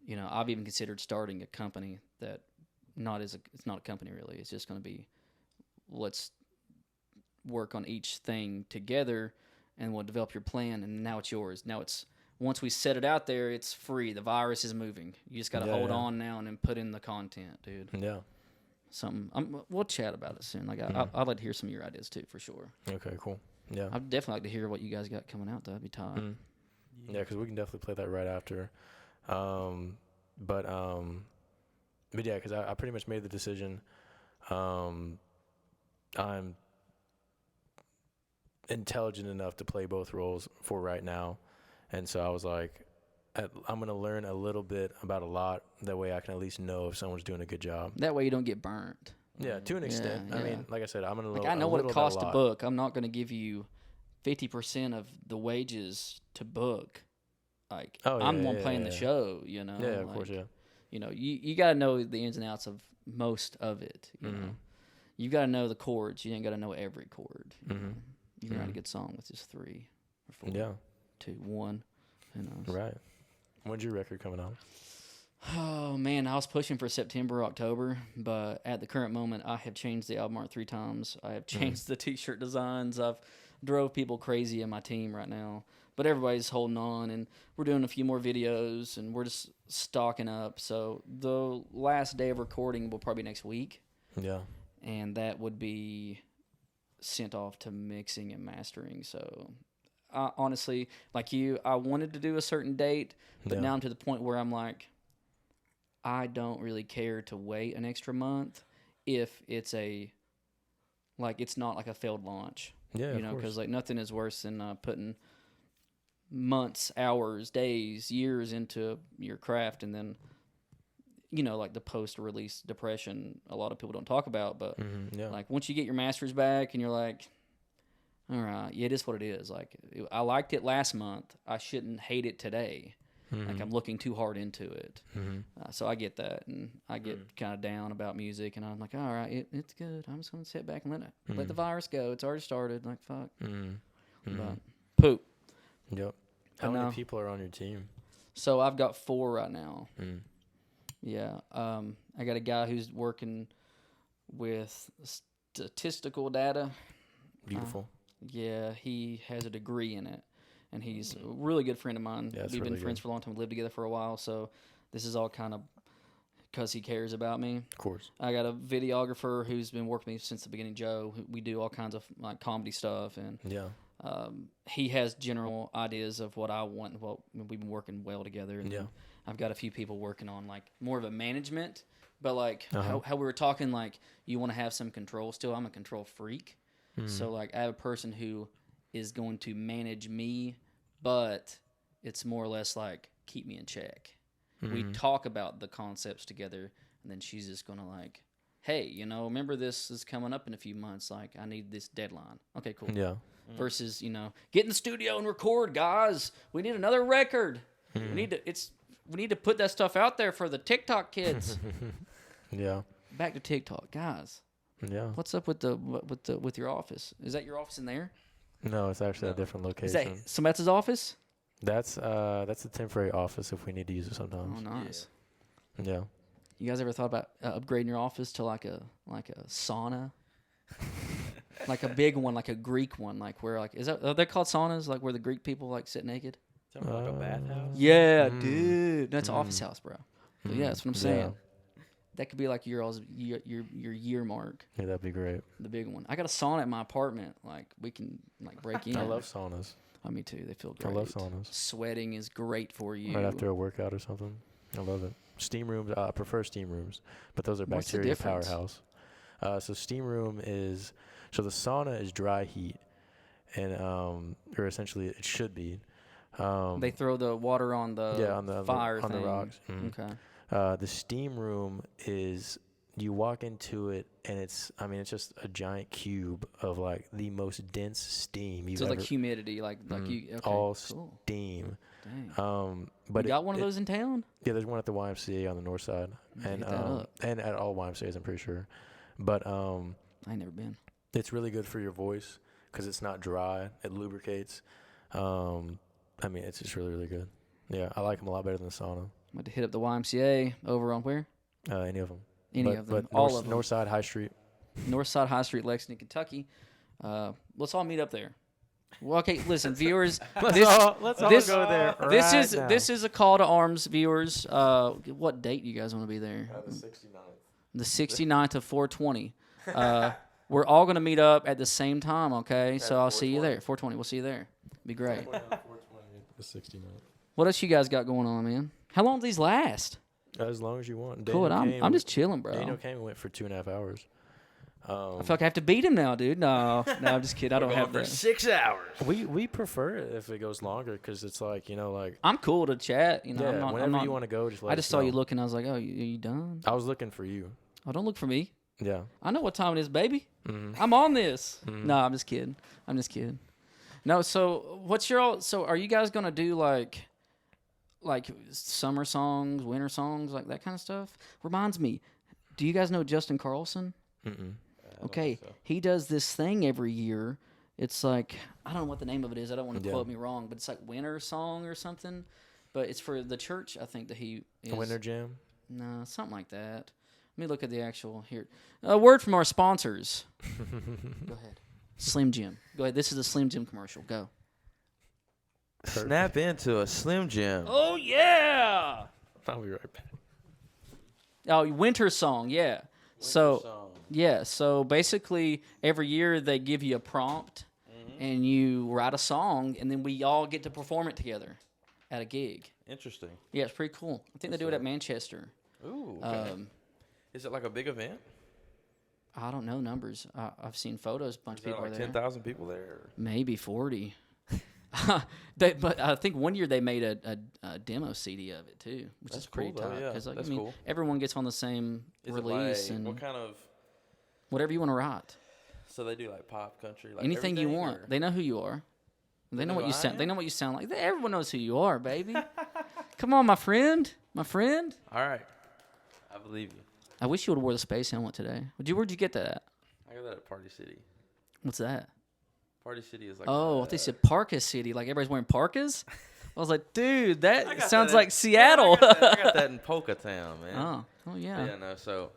you know, I've even considered starting a company that it's not a company really. It's just going to be, let's work on each thing together and we'll develop your plan, and now it's yours. Now it's, once we set it out there, it's free. The virus is moving. You just got to hold on now and then put in the content, dude. Yeah. We'll chat about it soon. Like I'd like to hear some of your ideas too, for sure. Okay, cool. Yeah. I'd definitely like to hear what you guys got coming out. That'd be tight. Yeah, because we can definitely play that right after. But yeah, because I pretty much made the decision. I'm intelligent enough to play both roles for right now, and so I was like, I'm gonna learn a little bit about a lot. That way, I can at least know if someone's doing a good job. That way, you don't get burnt. Yeah, to an extent. Yeah. I mean, like I said, I'm gonna. Like I know what it costs to book. I'm not gonna give you 50% of the wages to book. Like I'm the one playing the show. You know. Yeah, of course. Yeah. You know, you got to know the ins and outs of most of it. You know, you got to know the chords. You ain't got to know every chord. You know? You can write a good song with just 3 or 4. Yeah. 2, 1. Who knows? Right. When's your record coming out? Oh man, I was pushing for September, October, but at the current moment, I have changed the album art 3 times. I have changed the T-shirt designs. I've drove people crazy in my team right now, but everybody's holding on, and we're doing a few more videos, and we're just stocking up. So the last day of recording will probably be next week. Yeah. And that would be sent off to mixing and mastering. So honestly, like you, I wanted to do a certain date, but now I'm to the point where I'm like, I don't really care to wait an extra month if it's it's not like a failed launch. Yeah, you know, because like nothing is worse than putting months, hours, days, years into your craft, and then, you know, like the post-release depression a lot of people don't talk about, but like once you get your masters back and you're like, all right, yeah, it is what it is. Like I liked it last month. I shouldn't hate it today. Like I'm looking too hard into it. So I get that, and I get kind of down about music, and I'm like, all right, it's good. I'm just going to sit back and let the virus go. It's already started. Like, fuck. But poop. Yep. How many people are on your team? So I've got 4 right now. Yeah. I got a guy who's working with statistical data. Beautiful. Yeah, he has a degree in it. And he's a really good friend of mine. Yeah, we've been friends for a long time. We lived together for a while. So this is all kind of because he cares about me. Of course. I got a videographer who's been working with me since the beginning, Joe. We do all kinds of like comedy stuff. And he has general ideas of what I want. And we've been working well together. And I've got a few people working on like more of a management. But like how we were talking, like you want to have some control still. I'm a control freak. So like I have a person who is going to manage me, but it's more or less like keep me in check. We talk about the concepts together, and then she's just going to like, hey, you know, remember this is coming up in a few months. Like, I need this deadline. Okay, cool. Yeah. Versus, you know, get in the studio and record, guys. We need another record. We need to put that stuff out there for the TikTok kids. Yeah. Back to TikTok, guys. Yeah. What's up with your office? Is that your office in there? No, it's actually a different location. Is that somebody's office? That's a temporary office if we need to use it sometimes. Oh, nice. Yeah. You guys ever thought about upgrading your office to like a sauna? Like a big one, like a Greek one, like where like are they called saunas? Like where the Greek people like sit naked? Something like a bathhouse. Yeah, dude, that's office house, bro. But yeah, that's what I'm saying. Yeah. That could be like your year mark. Yeah, that'd be great. The big one. I got a sauna at my apartment. Like we can like break in. I love saunas. Oh, me too. They feel great. I love saunas. Sweating is great for you. Right after a workout or something. I love it. Steam rooms. I prefer steam rooms, but those are bacteria powerhouse. So steam room is the sauna is dry heat, and or essentially it should be. They throw the water on the fire on thing. the rocks. Okay. The steam room is you walk into it and it's just a giant cube of like the most dense steam you've ever. So like humidity, like you okay, all cool. steam. Dang. But you got one of those in town? Yeah, there's one at the YMCA on the north side, and at all YMCA's, I'm pretty sure. But I ain't never been. It's really good for your voice because it's not dry. It lubricates. It's just really, really good. Yeah, I like them a lot better than the sauna. I'm going to hit up the YMCA over on where? Any of them. Any of them. But All of them. Northside High Street. Northside High Street, Lexington, Kentucky. Let's all meet up there. Well, okay, listen, viewers. Let's all go there. This is a call to arms, viewers. What date do you guys want to be there? The 69th. The 69th of 420. We're all going to meet up at the same time, okay? So I'll see you there. 420. We'll see you there. Be great. The 69th. What else you guys got going on, man? How long do these last? As long as you want. Cool. I'm just chilling, bro. Daniel came and went for 2.5 hours. I feel like I have to beat him now, dude. No, I'm just kidding. I don't have for that. 6 hours. We prefer it if it goes longer because it's like, like. I'm cool to chat. You know, Yeah, whenever you want to go, just let I just us saw know. you looking. I was like, oh, you done? I was looking for you. Oh, don't look for me. Yeah. I know what time it is, baby. Mm-hmm. I'm on this. No, I'm just kidding. No, so are you guys gonna do like summer songs, winter songs, like that kind of stuff? Reminds me, do you guys know Justin Carlson? Mm-mm. Okay, he does this thing every year. It's like, I don't know what the name of it is. I don't want to Yeah. quote me wrong, but it's like Winter Song or something. But it's for the church, I think, that he is. Winter Jam. No, something like that. Let me look at the actual here. A word from our sponsors. Go ahead. Slim Jim. Go ahead. This is a Slim Jim commercial. Go. Snap into a Slim Jim. Oh, yeah. I'll be right back. Oh, Winter Song. Yeah. So basically every year they give you a prompt and you write a song and then we all get to perform it together at a gig. Interesting. Yeah, it's pretty cool. I think they do it at Manchester. Ooh. Okay. Is it like a big event? I don't know numbers. I've seen photos. A bunch of people like are there. 10,000 people there? Maybe 40. But I think one year they made a demo CD of it too, which That's is pretty cool, though, tight. yeah. 'Cause, That's cool. Everyone gets on the same Is release it like, and what kind of? whatever you want to write. So they do like pop, country, like Anything you everything, want. or- They know who you are. They know what you sound. They know what you sound like. Everyone knows who you are, baby. Come on, my friend. My friend. All right. I believe you. I wish you would have wore the space helmet today. Where'd you get that at? I got that at Party City. What's that? Party City is like. Oh, they said Parka City. Like everybody's wearing parkas. I was like, dude, that got sounds that like in- Seattle. I got that in Polka Town, man. Oh yeah. But yeah, no. So,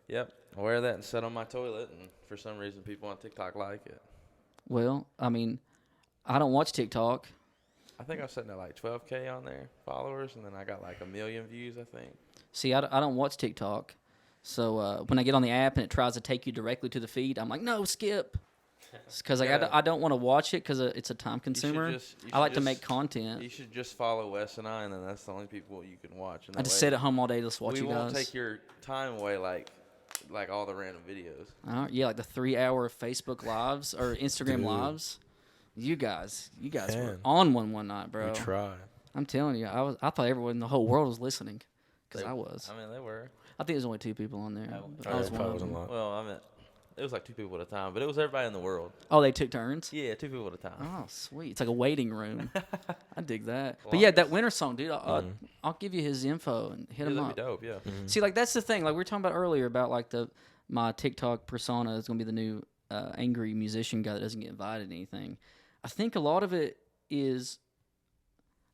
yep. I wear that and sit on my toilet, and for some reason, people on TikTok like it. Well, I mean, I don't watch TikTok. I think I'm sitting at like 12K on there followers, and then I got like 1 million views. I think. See, I don't watch TikTok. So when I get on the app and it tries to take you directly to the feed, I'm like, no, skip. Because I don't want to watch it because it's a time consumer. you I like to should make just- content. You should just follow Wes and I, and then that's the only people you can watch. And I that just way sit at home all day just watch we you won't guys. take your time away like all the random videos. Yeah, like the 3-hour Facebook lives or Instagram Dude. lives. You guys were Man. on one night, bro. We try. I'm telling you, I thought everyone in the whole world was listening because They- I was. I mean, they were. I think there's only 2 people on there. But I Oh, was it one probably of wasn't them. a lot. Well, I mean, it was like 2 people at a time, but it was everybody in the world. Oh, they took turns. Yeah, 2 people at a time. Oh, sweet. It's like a waiting room. I dig that. But yeah, that Winter Song, dude, I'll give you his info and hit Yeah, him that'd up. be dope. Yeah. See, like, that's the thing. Like, we were talking about earlier about, like, my TikTok persona is going to be the new angry musician guy that doesn't get invited to anything. I think a lot of it is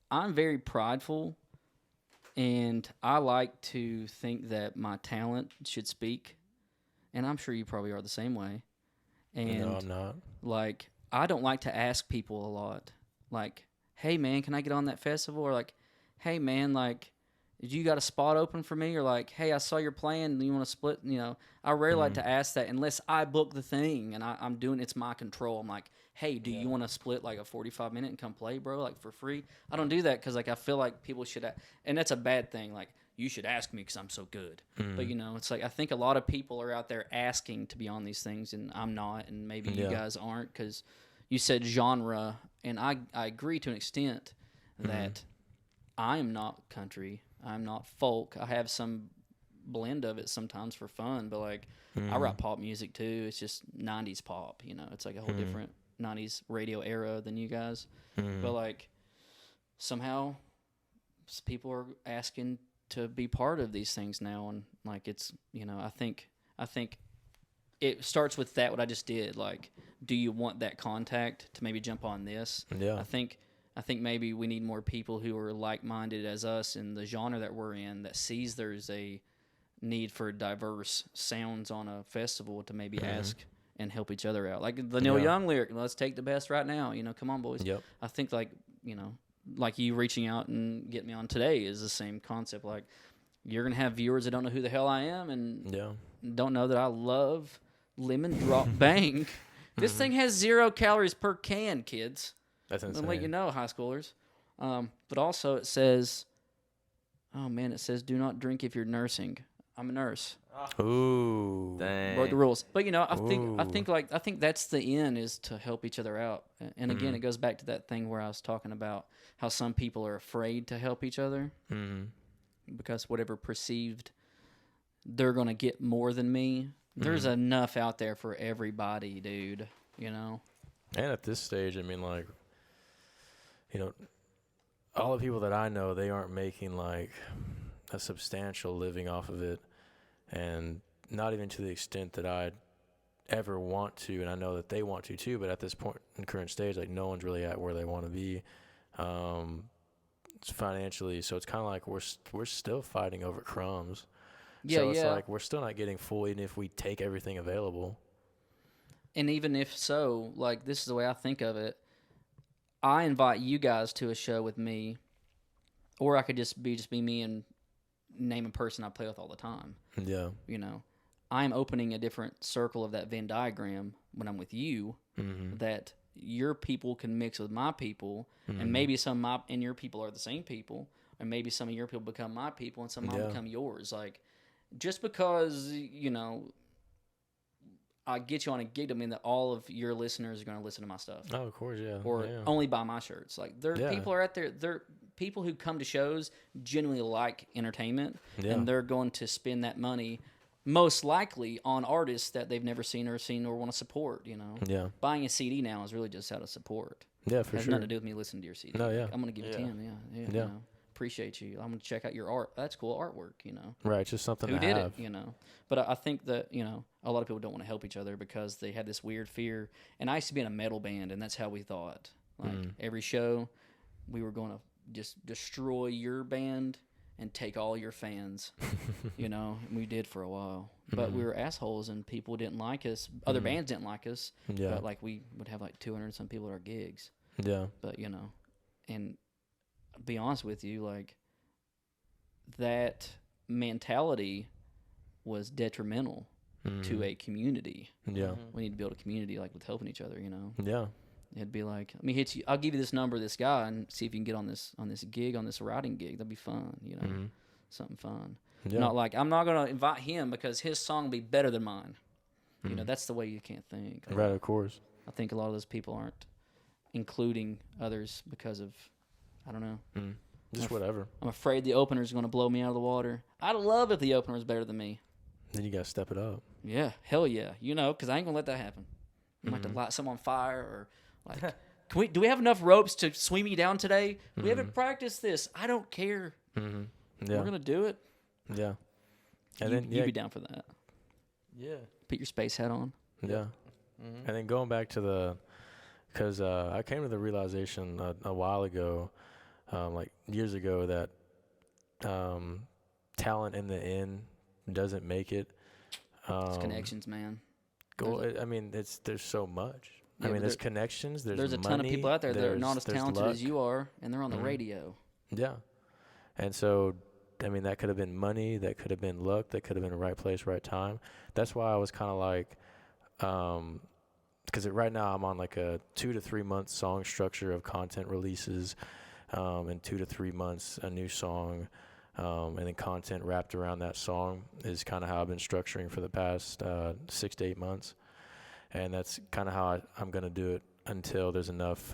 I'm very prideful, and I like to think that my talent should speak. And I'm sure you probably are the same way. And No, I'm not. like, I don't like to ask people a lot. Like, hey, man, can I get on that festival? Or like, hey, man, like, you got a spot open for me? Or like, hey, I saw you're playing. Do you want to split? You know, I rarely like to ask that unless I book the thing and I'm doing it's my control. I'm like, hey, do you want to split like a 45-minute and come play, bro, like for free? I don't do that because like I feel like people should, and that's a bad thing. Like, you should ask me because I'm so good. But, you know, it's like I think a lot of people are out there asking to be on these things, and I'm not, and maybe you guys aren't because you said genre, and I agree to an extent that I am not country. I'm not folk. I have some blend of it sometimes for fun, but, like, I write pop music too. It's just 90s pop, you know. It's like a whole different 90s radio era than you guys. But, like, somehow people are asking to be part of these things now, and like it's, you know, I think it starts with that what I just did. Like, do you want that contact to maybe jump on this? Yeah. I think I think maybe we need more people who are like-minded as us in the genre that we're in, that sees there's a need for diverse sounds on a festival to maybe ask and help each other out. Like the Neil Young lyric, let's take the best right now. Come on, boys. Yep. I think like you reaching out and getting me on today is the same concept. Like you're going to have viewers that don't know who the hell I am and don't know that I love Lemon Drop Bang. This thing has 0 calories per can, kids. That's insane. I'll let you know, high schoolers. But also it says, it says do not drink if you're nursing. I'm a nurse. Ooh. Dang. Broke the rules. But I think that's the end, is to help each other out. And again, it goes back to that thing where I was talking about how some people are afraid to help each other because whatever perceived they're going to get more than me. There's enough out there for everybody, dude, And at this stage, I mean, like, all the people that I know, they aren't making like a substantial living off of it, and not even to the extent that I'd ever want to, and I know that they want to too, but at this point in current stage, like, no one's really at where they want to be financially, so it's kind of like we're still fighting over crumbs. It's like we're still not getting full, even if we take everything available. And even if so, like, this is the way I think of it. I invite you guys to a show with me, or I could just be me and name a person I play with all the time. Yeah. I'm opening a different circle of that Venn diagram when I'm with you, that your people can mix with my people, and maybe some of your people are the same people, and maybe some of your people become my people, and some of mine become yours. Like, just because, I get you on a gig doesn't mean that all of your listeners are going to listen to my stuff. Oh, of course, yeah. Or only buy my shirts. Like, people are out there. They're people who come to shows genuinely like entertainment, and they're going to spend that money most likely on artists that they've never seen or want to support. Yeah. Buying a CD now is really just out of support. Yeah, for it has sure. nothing to do with me listening to your CD. No, yeah. I'm going to give you 10. Yeah. Appreciate you. I'm going to check out your art. That's cool artwork. Right, just something who to did have. it. But I think that a lot of people don't want to help each other because they have this weird fear. And I used to be in a metal band, and that's how we thought. Like every show, we were going to just destroy your band and take all your fans. And we did for a while. But we were assholes, and people didn't like us. Other bands didn't like us. Yeah. But like we would have like 200 some people at our gigs. Yeah. But and be honest with you, like, that mentality was detrimental to a community. Yeah. We need to build a community, like, with helping each other, Yeah. It'd be like, let me hit you. I'll give you this number of this guy and see if you can get on this gig, on this writing gig. That'd be fun, something fun. Yeah. Not like, I'm not going to invite him because his song will be better than mine. That's the way you can't think. Right, of course. I think a lot of those people aren't including others because of, I don't know. Just whatever. I'm afraid the opener is going to blow me out of the water. I'd love if the opener was better than me. Then you got to step it up. Yeah, hell yeah. Because I ain't going to let that happen. I'm going to have to light someone on fire, or like, do we have enough ropes to swing me down today? We haven't practiced this. I don't care. Yeah. We're going to do it. Yeah. And you'd be down for that. Yeah. Put your space hat on. Yeah. And then going back to because I came to the realization a while ago, like years ago, that talent in the end doesn't make it. It's connections, man. There's so much. Yeah, there's connections. There's a money, ton of people out there that are not as talented luck. as you are, and they're on the radio. Yeah. And so, that could have been money. That could have been luck. That could have been the right place, right time. That's why I was kind of like, because right now I'm on like a 2 to 3 month song structure of content releases, and 2 to 3 months a new song, and then content wrapped around that song is kind of how I've been structuring for the past 6 to 8 months. And that's kind of how I'm going to do it until there's enough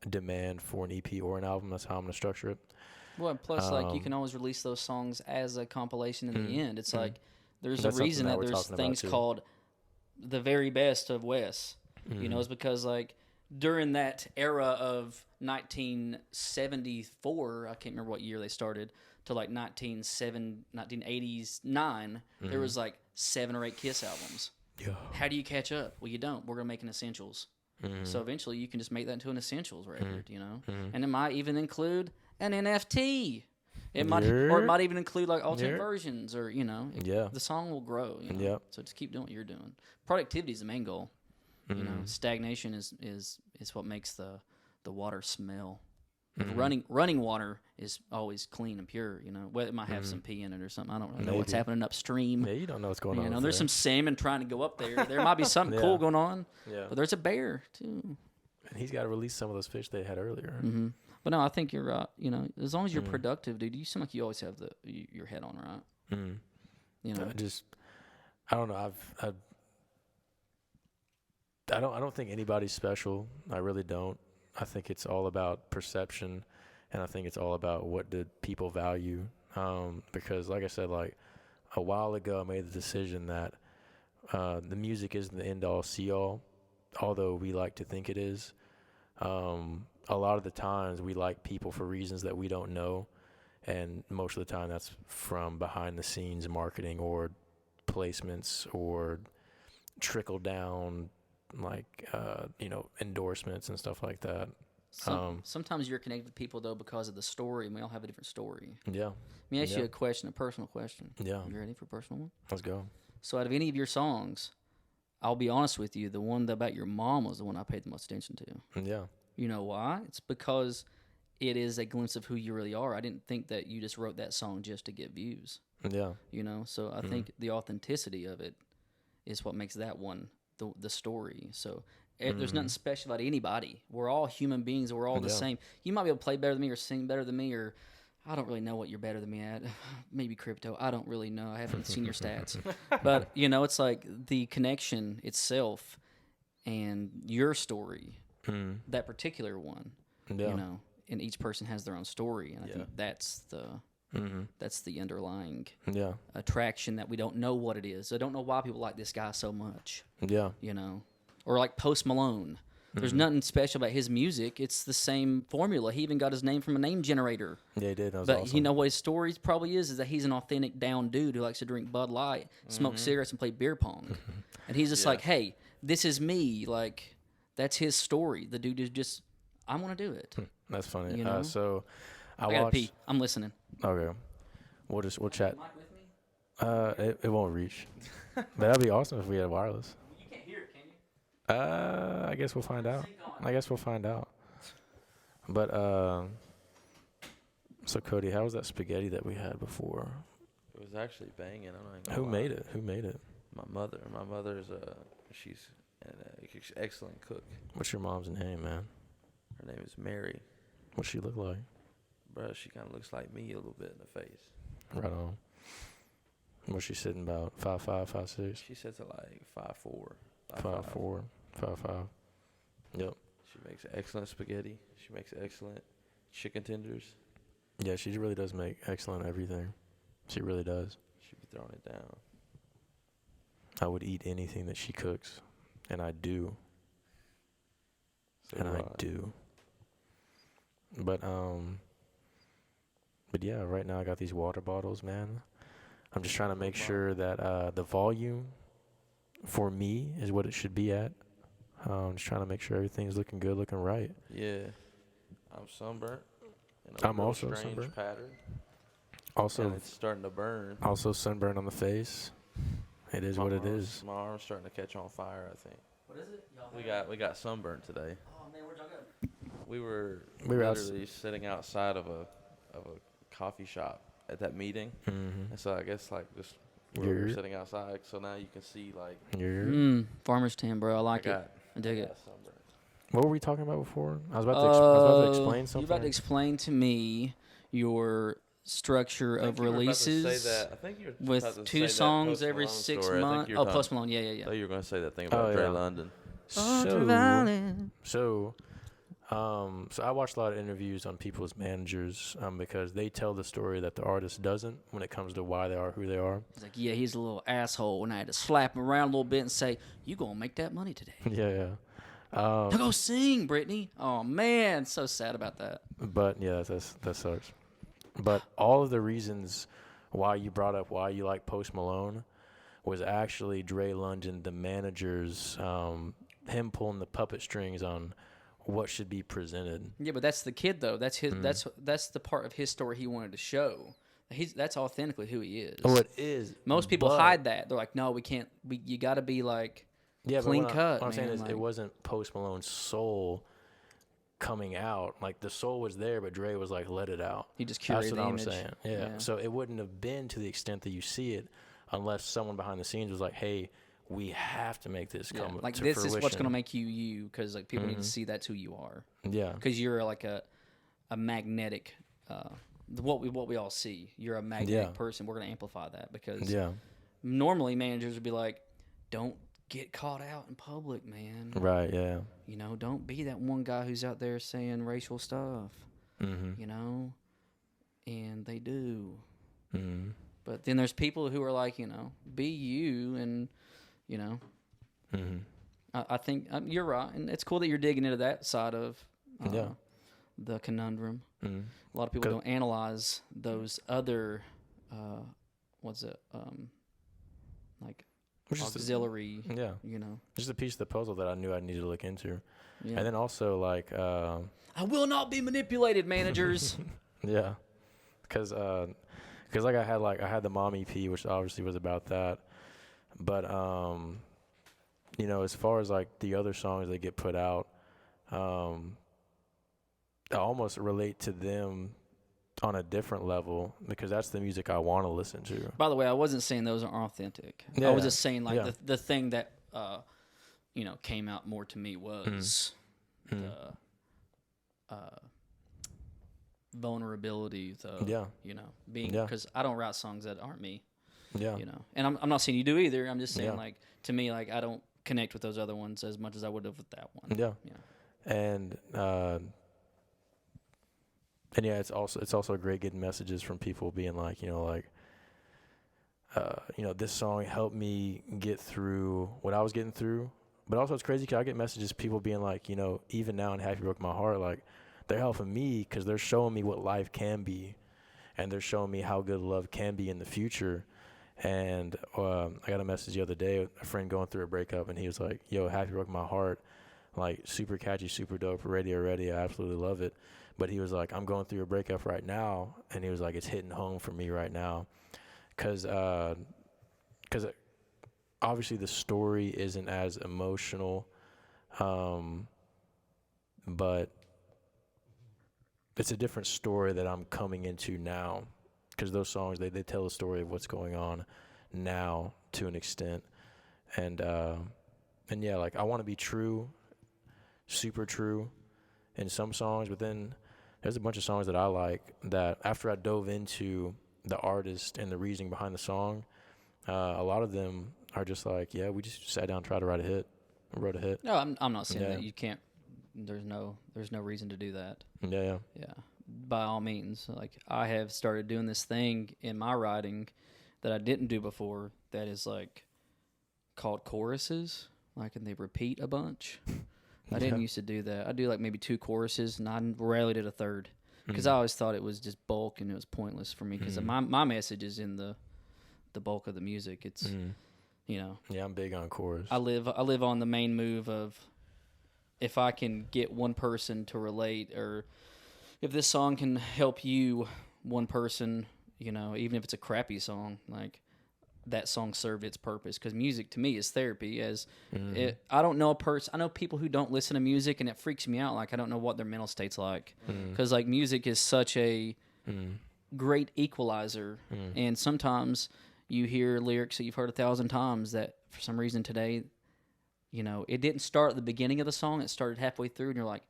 demand for an EP or an album. That's how I'm going to structure it. Well, plus, like, you can always release those songs as a compilation in the end. It's like, there's a reason that there's things called the very best of Wes. It's because, like, during that era of 1974, I can't remember what year they started, to like 1989, there was like 7 or 8 Kiss albums. Yeah. How do you catch up? Well, you don't. We're going to make an essentials. So eventually you can just make that into an essentials record, you know? And it might even include an NFT. It might, or it might even include like alternate versions, or you know, the song will grow. You know? So just keep doing what you're doing. Productivity is the main goal. You know, stagnation is what makes the water smell. Like running water is always clean and pure. You know, well, it might have some pee in it or something. I don't really know what's happening upstream. Yeah, you don't know what's going on. You know, there's some salmon trying to go up there. There might be something cool going on. Yeah, but there's a bear too. And he's got to release some of those fish they had earlier. But no, I think you're right. You know, as long as you're productive, dude, you seem like you always have your head on, right? You know, I don't know. I don't think anybody's special. I really don't. I think it's all about perception, and I think it's all about what do people value. Because, like I said, like a while ago, I made the decision that the music isn't the end-all, see-all, although we like to think it is. A lot of the times we like people for reasons that we don't know, and most of the time that's from behind-the-scenes marketing or placements or trickle-down, like endorsements and stuff like that. Sometimes you're connected with people though because of the story, and we all have a different story. Yeah. Let me ask you a personal question. Yeah. You ready for a personal one? Let's go. So out of any of your songs, I'll be honest with you, the one about your mom was the one I paid the most attention to. Yeah. You know why? It's because it is a glimpse of who you really are. I didn't think that you just wrote that song just to get views. Yeah. You know, so I think the authenticity of it is what makes that one the story. So there's nothing special about anybody. We're all human beings. We're all the same. You might be able to play better than me or sing better than me, or I don't really know what you're better than me at. Maybe crypto. I don't really know. I haven't seen your stats. But, you know, it's like the connection itself and your story, that particular one, you know, and each person has their own story. And I think that's the underlying attraction that we don't know what it is. I don't know why people like this guy so much. Yeah. You know, or like Post Malone. There's nothing special about his music. It's the same formula. He even got his name from a name generator. Yeah, he did. That was but awesome. You know what his story probably is that he's an authentic down dude who likes to drink Bud Light, smoke cigarettes, and play beer pong. And he's just like, hey, this is me. Like, that's his story. The dude is just, I'm going to do it. That's funny. You know? So I gotta pee. I'm listening. Okay. We'll chat. It won't reach. But that'd be awesome if we had wireless. You can't hear it, can you? I guess we'll find out. But so Cody, how was that spaghetti that we had before? It was actually banging. Who made it? My mother. My mother's she's an excellent cook. What's your mom's name, man? Her name is Mary. What's she look like? Bro, she kind of looks like me a little bit in the face. Right on. What's she sitting about? 5'5", 5'6"? She sits at like 5'4". 5'4", 5'5". Yep. She makes excellent spaghetti. She makes excellent chicken tenders. Yeah, she really does make excellent everything. She really does. She be throwing it down. I would eat anything that she cooks, and I do. I do. But yeah, right now I got these water bottles, man. I'm just trying to make sure that the volume for me is what it should be at. I'm just trying to make sure everything's looking good, looking right. Yeah. I'm sunburnt. I'm also sunburnt. Pattern. Also, and it's starting to burn. Also sunburn on the face. It is what it is. My arm's starting to catch on fire, I think. What is it? We got sunburn today. Oh man, where'd y'all go? We were literally sitting outside of a coffee shop at that meeting, and so I guess like just we were sitting outside, so now you can see like farmer's tan, bro. I like it. I dig it. Sunburn. What were we talking about before? I was about to explain something. You're about to explain to me your structure of releases with 2 songs every 6 months. Oh, Post Malone, yeah. I thought you were going to say that thing about Dre London. So I watched a lot of interviews on people's managers because they tell the story that the artist doesn't when it comes to why they are who they are. He's like, yeah, he's a little asshole, and I had to slap him around a little bit and say, you going to make that money today. Yeah. Now go sing, Brittany. Oh, man, so sad about that. But, yeah, that sucks. But all of the reasons why you brought up why you like Post Malone was actually Dre London, the manager's him pulling the puppet strings on what should be presented. Yeah, but that's the kid though. That's his. That's the part of his story he wanted to show. That's authentically who he is. Oh, it is. Most people hide that. They're like, no, we can't. You got to be like clean cut. What I'm saying is, like, it wasn't Post Malone's soul coming out. Like, the soul was there, but Dre was like, let it out. He just curated That's what the I'm image. saying. Yeah. So it wouldn't have been to the extent that you see it, unless someone behind the scenes was like, hey, we have to make this come like to this fruition. is what's going to make you, because like people need to see that's who you are. Yeah. Because you're like a magnetic. What we all see. You're a magnetic person. We're going to amplify that because normally managers would be like, don't get caught out in public, man. Right. Yeah. You know, don't be that one guy who's out there saying racial stuff. You know, and they do. But then there's people who are like, you know, be you, and you know, I think you're right, and it's cool that you're digging into that side of the conundrum. A lot of people don't analyze those other, like auxiliary. You know, just a piece of the puzzle that I knew I needed to look into, and then also like, I will not be manipulated, managers. because like I had the Mom EP, which obviously was about that, but you know, as far as like the other songs that get put out, I almost relate to them on a different level because that's the music I want to listen to. By the way, I wasn't saying those are authentic. I was just saying like the thing that you know came out more to me was the vulnerability, you know, being because I don't write songs that aren't me. You know, and I'm not saying you do either. I'm just saying like to me, like I don't connect with those other ones as much as I would have with that one. And it's also great getting messages from people being like, you know, this song helped me get through what I was getting through. But also it's crazy because I get messages, people being like, you know, even now in Happy Broke My Heart, like they're helping me because they're showing me what life can be, and they're showing me how good love can be in the future. And I got a message the other day, a friend going through a breakup, and he was like, yo, Happy Broke My Heart, like super catchy, super dope, radio ready, I absolutely love it. But he was like, I'm going through a breakup right now, and he was like, it's hitting home for me right now, because obviously the story isn't as emotional, but it's a different story that I'm coming into now, because those songs they tell the story of what's going on now to an extent, and yeah, like I want to be true, super true, in some songs, but then there's a bunch of songs that I like that after I dove into the artist and the reasoning behind the song, a lot of them are just like, yeah, we just sat down and tried to write a hit, wrote a hit. No, I'm not saying that you can't. There's no reason to do that. Yeah. By all means, like I have started doing this thing in my writing that I didn't do before. That is like called choruses, like, and they repeat a bunch. I didn't used to do that. I do like maybe 2 choruses, and I rarely did a third because I always thought it was just bulk and it was pointless for me because my message is in the bulk of the music. It's you know. Yeah, I'm big on chorus. I live on the main move of if I can get one person to relate, or if this song can help you, one person, you know, even if it's a crappy song, like that song served its purpose, because music to me is therapy. I don't know a person. I know people who don't listen to music, and it freaks me out. Like I don't know what their mental state's like, because like music is such a great equalizer, and sometimes you hear lyrics that you've heard 1,000 times that for some reason today, you know, it didn't start at the beginning of the song. It started halfway through, and you're like,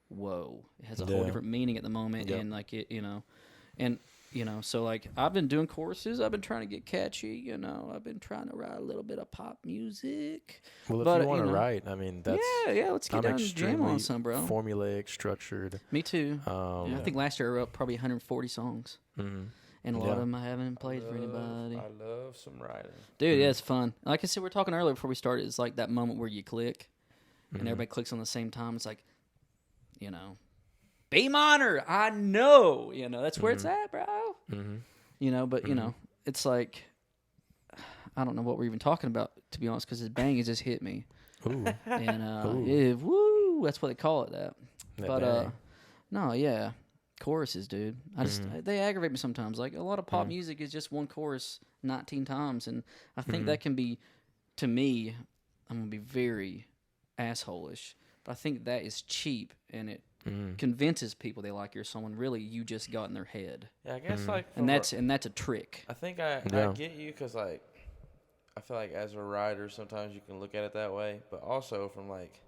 whoa, it has a whole different meaning at the moment, and like it, you know, and. You know, so like I've been doing choruses. I've been trying to get catchy. You know, I've been trying to write a little bit of pop music. Well, if you want to write, I mean, that's let's get down and jam on some, bro. Formulaic, structured. Me too. I think last year I wrote probably 140 songs, and a lot of them I haven't played for anybody. I love some writing, dude. Yeah, it's fun. Like I said, we were talking earlier before we started. It's like that moment where you click, and everybody clicks on the same time. It's like, you know. B minor, I know, you know, that's where it's at, bro. You know, but, you know, it's like, I don't know what we're even talking about, to be honest, because his bang has just hit me. Ooh. And Ooh. woo, that's what they call it. That. That But bang. no, yeah, choruses, dude. I just they aggravate me sometimes. Like a lot of pop music is just one chorus 19 times, and I think that can be, to me, I'm gonna be very asshole-ish, but I think that is cheap, and it convinces people they like your song when really you just got in their head. Yeah, I guess like, And that's a trick. I think I get you, because like I feel like as a writer sometimes you can look at it that way, but also from like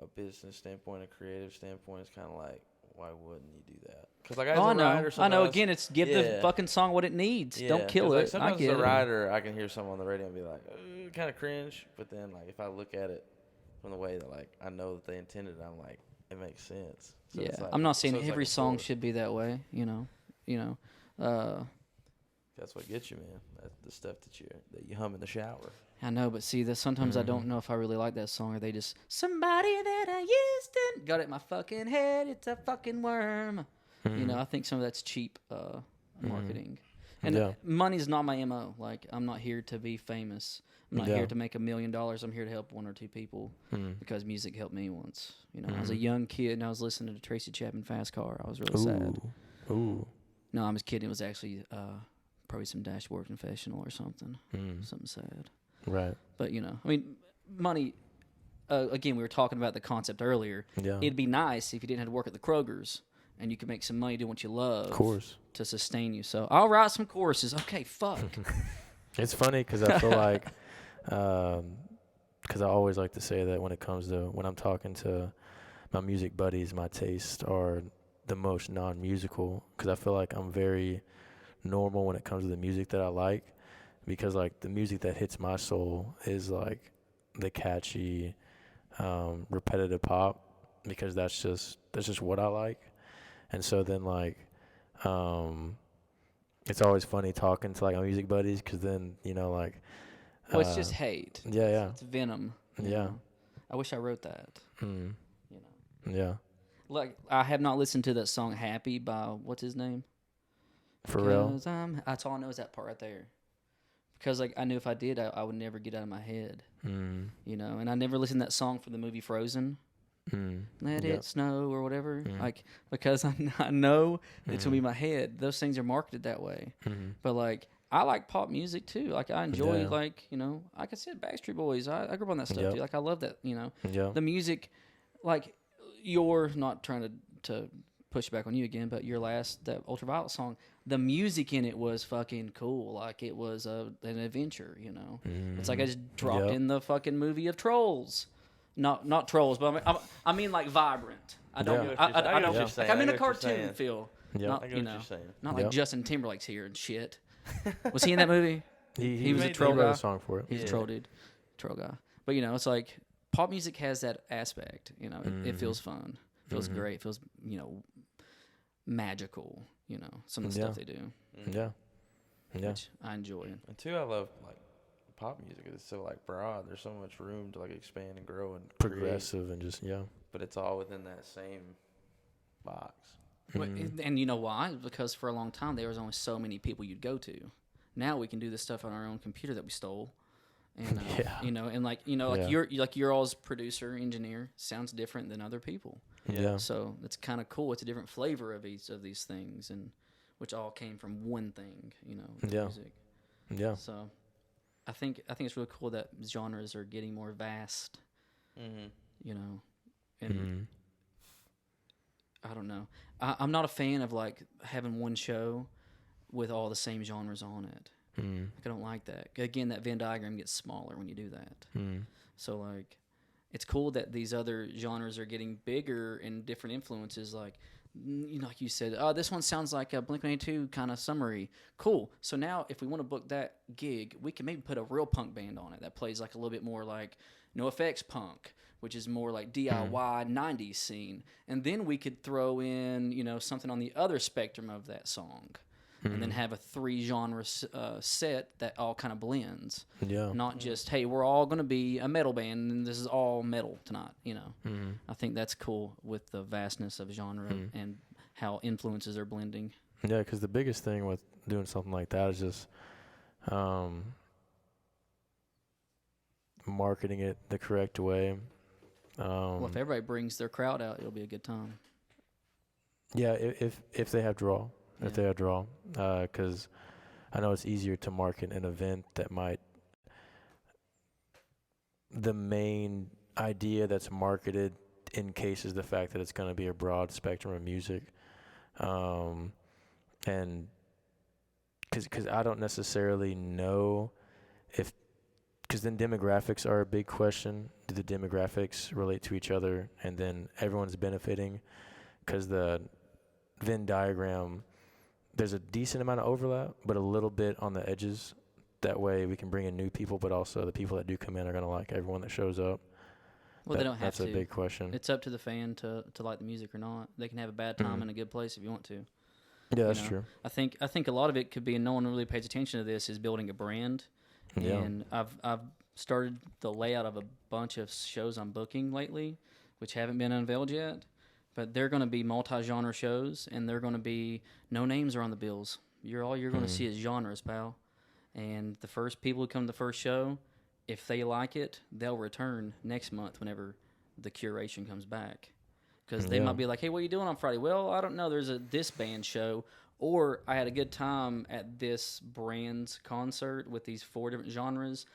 a business standpoint, a creative standpoint, it's kind of like, why wouldn't you do that? Because like as a writer, I know. Again, it's give the fucking song what it needs. Don't kill it. Like, sometimes I get as a it. writer, I can hear someone on the radio and be like, kind of cringe, but then like if I look at it from the way that like I know that they intended, I'm like, it makes sense. So Yeah, it's like, I'm not saying so it's every like a song chorus. should be that way. That's what gets you, man. That's the stuff that you hum in the shower. I know, but see, that sometimes I don't know if I really like that song, or they just somebody that I used to got it in my fucking head. It's a fucking worm. I think some of that's cheap marketing, and money's not my MO. Like, I'm not here to be famous. I'm not here to make $1 million. I'm here to help one or two people because music helped me once. I was a young kid and I was listening to Tracy Chapman Fast Car. I was really sad. Ooh. No, I'm just kidding. It was actually probably some Dashboard Confessional or something. Something sad. Right. But, I mean, money, again, we were talking about the concept earlier. Yeah. It'd be nice if you didn't have to work at the Kroger's and you could make some money doing what you love. Of course. To sustain you. So I'll write some choruses. Okay, fuck. It's funny because I feel like, because I always like to say that when I'm talking to my music buddies, my tastes are the most non-musical, because I feel like I'm very normal when it comes to the music that I like, because like the music that hits my soul is like the catchy, repetitive pop, because that's just what I like. And so then like, it's always funny talking to like my music buddies, because then like, well, it's just hate. Yeah. It's venom. Yeah. I wish I wrote that. Yeah. Like, I have not listened to that song "Happy" by what's his name. Pharrell. That's all I know is that part right there. Because like I knew if I did, I would never get out of my head. And I never listened to that song from the movie Frozen. Let it snow or whatever. Like, because I know it's gonna be in my head. Those things are marketed that way. But like, I like pop music too. Like, I enjoy like like I said, Backstreet Boys. I grew up on that stuff too. Like, I love that. The music. Like, you're not trying to push back on you again, but your that Ultraviolet song, the music in it was fucking cool. Like, it was an adventure. It's like I just dropped in the fucking movie of Trolls. Not Trolls, but I mean like vibrant. I don't. I don't. Like, I'm in a cartoon feel. Yeah. Not, I get what you're saying. Not like Justin Timberlake's here and shit. Was he in that movie? He was a troll he wrote guy. a song for it. He's a troll dude, troll guy. But it's like pop music has that aspect. It feels fun, feels great, feels magical. Some of the stuff they do. Yeah. Which I enjoy. And two, I love like pop music. It's so like broad. There's so much room to like expand and grow and Progressive and just but it's all within that same box. And you know why? Because for a long time there was only so many people you'd go to. Now we can do this stuff on our own computer that we stole, and like your all's producer engineer sounds different than other people. Yeah. So it's kind of cool. It's a different flavor of each of these things, and which all came from one thing. Music. Yeah. So I think it's really cool that genres are getting more vast. And I don't know. I'm not a fan of like having one show with all the same genres on it. Like, I don't like that. Again, that Venn diagram gets smaller when you do that. So like, it's cool that these other genres are getting bigger and different influences. Like, like you said, oh, this one sounds like a Blink-182 kind of summary. Cool. So now, if we want to book that gig, we can maybe put a real punk band on it that plays like a little bit more like NoFX punk, which is more like DIY 90s scene. And then we could throw in, something on the other spectrum of that song. And then have a 3-genre set that all kind of blends. Yeah. Not just, hey, we're all going to be a metal band and this is all metal tonight, I think that's cool with the vastness of genre and how influences are blending. Yeah, because the biggest thing with doing something like that is just marketing it the correct way. Well, if everybody brings their crowd out, it'll be a good time. Yeah, if they have draw, Yeah. if they have draw, because I know it's easier to market an event that might. The main idea that's marketed in case is the fact that it's going to be a broad spectrum of music, and because I don't necessarily know if. Because then demographics are a big question. Do the demographics relate to each other? And then everyone's benefiting because the Venn diagram, there's a decent amount of overlap, but a little bit on the edges. That way we can bring in new people, but also the people that do come in are going to like everyone that shows up. Well, they don't have to. That's a big question. It's up to the fan to like the music or not. They can have a bad time in a good place if you want to. Yeah, that's true. I think a lot of it could be, and no one really pays attention to this, is building a brand. Yeah. And I've started the layout of a bunch of shows I'm booking lately, which haven't been unveiled yet. But they're going to be multi-genre shows, and they're going to be no names are on the bills. All you're going to see is genres, pal. And the first people who come to the first show, if they like it, they'll return next month whenever the curation comes back. Because they might be like, hey, what are you doing on Friday? Well, I don't know. There's this band show. Or I had a good time at this brand's concert with these 4 different genres.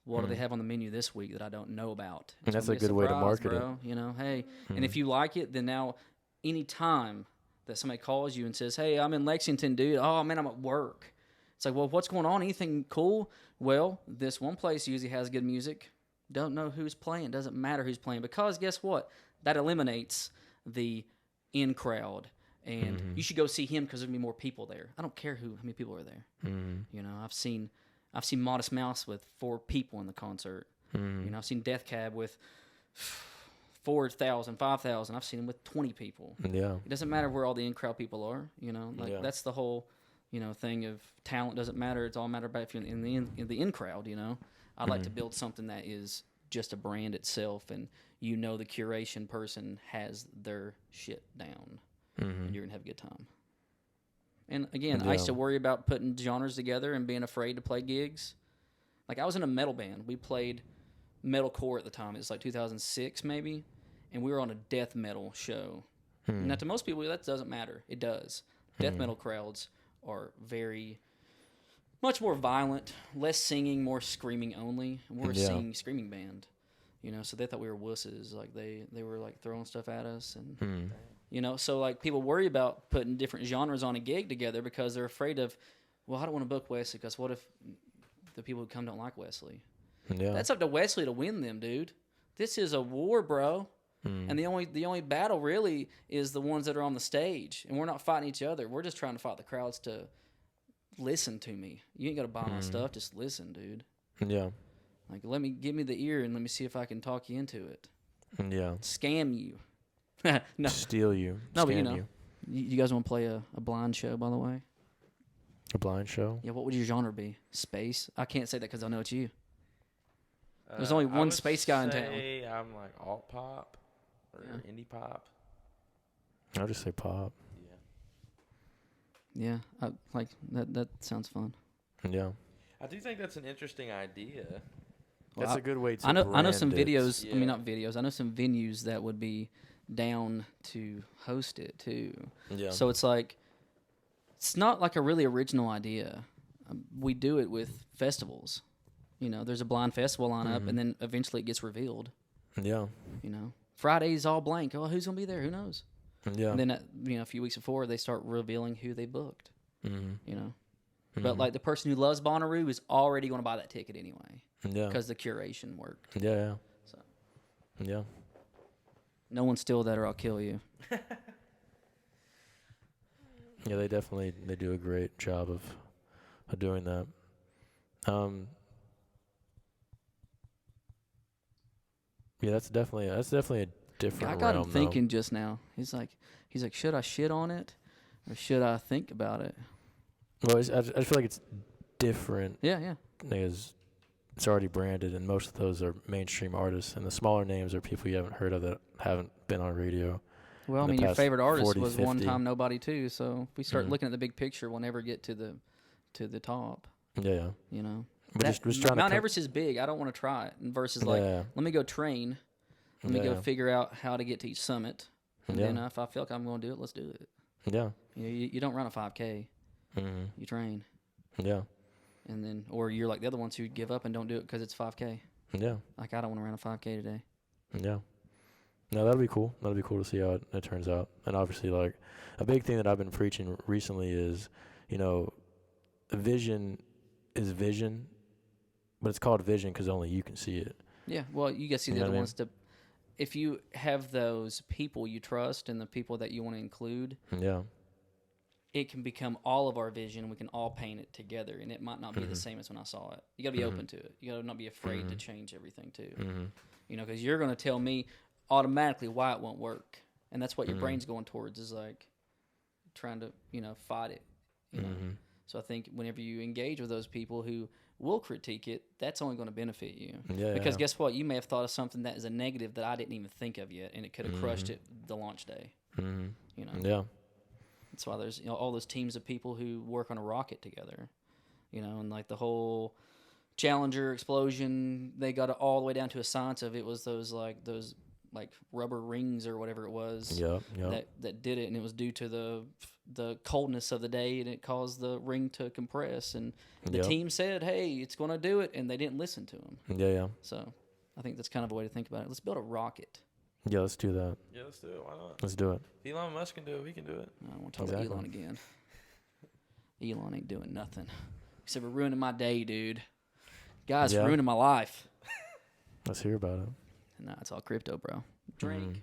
What do they have on the menu this week that I don't know about? And that's a good way to market bro. it. You know, hey. And if you like it, then now any time that somebody calls you and says, hey, I'm in Lexington, dude. Oh, man, I'm at work. It's like, well, what's going on? Anything cool? Well, this one place usually has good music. Don't know who's playing. Doesn't matter who's playing. Because guess what? That eliminates the in crowd. And you should go see him because there'll be more people there. I don't care how many people are there. You know, I've seen Modest Mouse with 4 people in the concert. You know, I've seen Death Cab with 4,000, 5,000. I've seen him with 20 people. Yeah. It doesn't matter where all the in-crowd people are. You know, that's the whole, thing of talent doesn't matter. It's all matter about if you're in the in-crowd. You know, I'd like to build something that is just a brand itself, and the curation person has their shit down. And you're going to have a good time. And again, I used to worry about putting genres together and being afraid to play gigs. Like, I was in a metal band. We played metalcore at the time. It was like 2006 maybe. And we were on a death metal show. Now, to most people, that doesn't matter. It does. Death metal crowds are much more violent, less singing, more screaming only. And we're a singing, screaming band. So they thought we were wusses. Like, they were, like, throwing stuff at us. And... so like people worry about putting different genres on a gig together because they're afraid of, well, I don't want to book Wesley because what if the people who come don't like Wesley? Yeah. That's up to Wesley to win them, dude. This is a war, bro. And the only battle really is the ones that are on the stage, and we're not fighting each other. We're just trying to fight the crowds to listen to me. You ain't got to buy my stuff, just listen, dude. Yeah. Like give me the ear and let me see if I can talk you into it. Yeah. Scam you. No. Steal you. No, but Scam you. You guys want to play a blind show, by the way? A blind show? Yeah, what would your genre be? Space? I can't say that because I know it's you. There's only one space guy in town. I'm like alt pop or indie pop. I'll just say pop. Yeah, like that sounds fun. Yeah. I do think that's an interesting idea. That's a good way to I know brand some it. videos. Yeah. I mean, not videos. I know some venues that would be down to host it too. Yeah. So it's like, it's not like a really original idea. We do it with festivals. There's a blind festival lineup, and then eventually it gets revealed. Yeah. Friday's all blank. Oh, who's gonna be there? Who knows? Yeah. And then a few weeks before they start revealing who they booked. But like the person who loves Bonnaroo is already going to buy that ticket anyway. Yeah. Because the curation worked. Yeah. So Yeah. no one steal that or I'll kill you. Yeah, they do a great job of doing that. Yeah, that's definitely a different I got realm, him thinking just now. He's like, should I shit on it or should I think about it? Well, I feel like it's different. Yeah. Because it's already branded, and most of those are mainstream artists, and the smaller names are people you haven't heard of that haven't been on radio. Well, I in the mean, your past favorite artist 40, was 50. one time nobody too. So if we start looking at the big picture, we'll never get to the top. Yeah. You know. But just trying Mount to Everest is big. I don't want to try it. Versus like, let me go train. Let me go figure out how to get to each summit. And then if I feel like I'm going to do it, let's do it. Yeah. You know, you don't run a 5K. Mm-hmm. You train. Yeah. And then, or you're like the other ones who give up and don't do it because it's 5K. Yeah. Like, I don't want to run a 5K today. Yeah. No, that'll be cool. That'll be cool to see how it turns out. And obviously, like, a big thing that I've been preaching recently is, you know, vision is vision, but it's called vision because only you can see it. Yeah, well, you guys see the other ones. If you have those people you trust and the people that you want to include, it can become all of our vision. We can all paint it together, and it might not be the same as when I saw it. You got to be open to it. You got to not be afraid to change everything too. You know, because you're going to tell me automatically why it won't work, and that's what your brain's going towards, is like trying to, you know, fight it. You know, so I think whenever you engage with those people who will critique it, that's only going to benefit you. Because guess what? You may have thought of something that is a negative that I didn't even think of yet, and it could have crushed it the launch day. You know. Yeah. That's why there's, you know, all those teams of people who work on a rocket together. You know, and like the whole Challenger explosion, they got it all the way down to a science of it was those rubber rings or whatever it was that did it, and it was due to the coldness of the day, and it caused the ring to compress, and the team said, hey, it's going to do it, and they didn't listen to them. So I think that's kind of a way to think about it. Let's build a rocket. Yeah, let's do that. Yeah, let's do it. Why not? Let's do it. If Elon Musk can do it, we can do it. I don't want to talk about Elon again. Elon ain't doing nothing except for ruining my day, dude. Guys, ruining my life. Let's hear about it. Nah, it's all crypto, bro. Drink.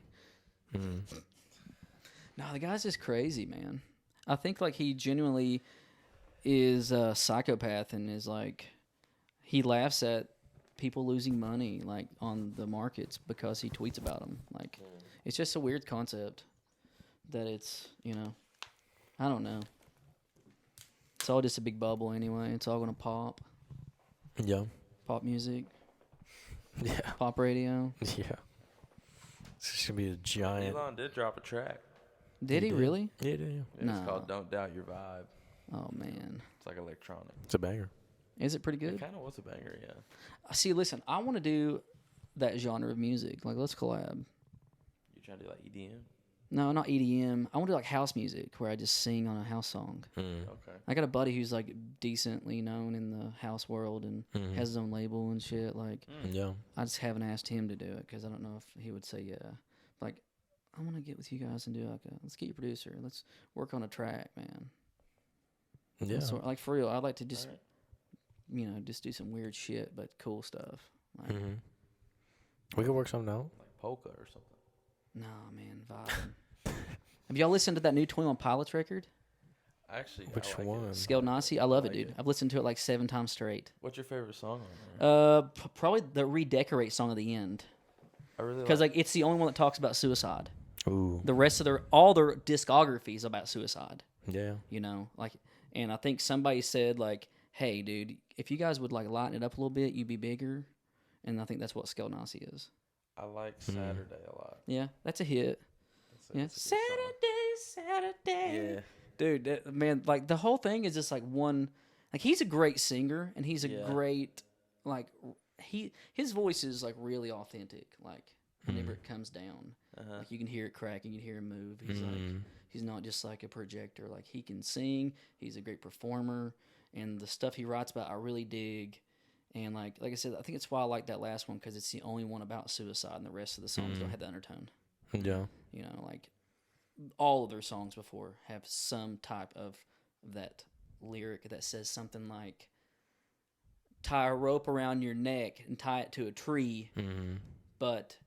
Nah, the guy's just crazy, man. I think like he genuinely is a psychopath and is like, he laughs at people losing money like on the markets because he tweets about them. Like, it's just a weird concept that it's, you know, I don't know. It's all just a big bubble anyway. It's all gonna pop. Yeah. Pop music. Yeah. Pop radio. Yeah. It's just gonna be a giant. Elon did drop a track. Did he really? Yeah, he did. Yeah, it's called "Don't Doubt Your Vibe." Oh man. It's like electronic. It's a banger. Is it pretty good? It kind of was a banger, yeah. See, listen, I want to do that genre of music. Like, let's collab. You trying to do like EDM? No, not EDM. I want to do like house music where I just sing on a house song. Okay. I got a buddy who's like decently known in the house world and has his own label and shit. Like, I just haven't asked him to do it because I don't know if he would say yeah. Like, I want to get with you guys and do like let's get your producer. Let's work on a track, man. Yeah. So, like, for real, I'd like to just, you know, just do some weird shit, but cool stuff. Like, we could work something out. Like polka or something. Nah, man, vibing. Have y'all listened to that new 21 Pilots record? Actually, Which I like one? Scaled Nazi? I love it, dude. I've listened to it like 7 times straight. What's your favorite song on there? Probably the Redecorate song at the end. I really Because like it's the only one that talks about suicide. Ooh. The rest of all their discography is about suicide. Yeah. You know, like, and I think somebody said like, "Hey, dude, if you guys would like lighten it up a little bit, you'd be bigger." And I think that's what Scaled Nazi is. I like Saturday a lot. Yeah, that's a hit. That's a Saturday. Yeah. Dude, man, like the whole thing is just like one. Like he's a great singer, and he's a great like his voice is like really authentic. Like whenever it comes down, like you can hear it crack, and you can hear him move. He's like he's not just like a projector. Like he can sing. He's a great performer, and the stuff he writes about, I really dig. And like I said, I think it's why I like that last one because it's the only one about suicide, and the rest of the songs don't have the undertone. Yeah. You know, like all of their songs before have some type of that lyric that says something like tie a rope around your neck and tie it to a tree, but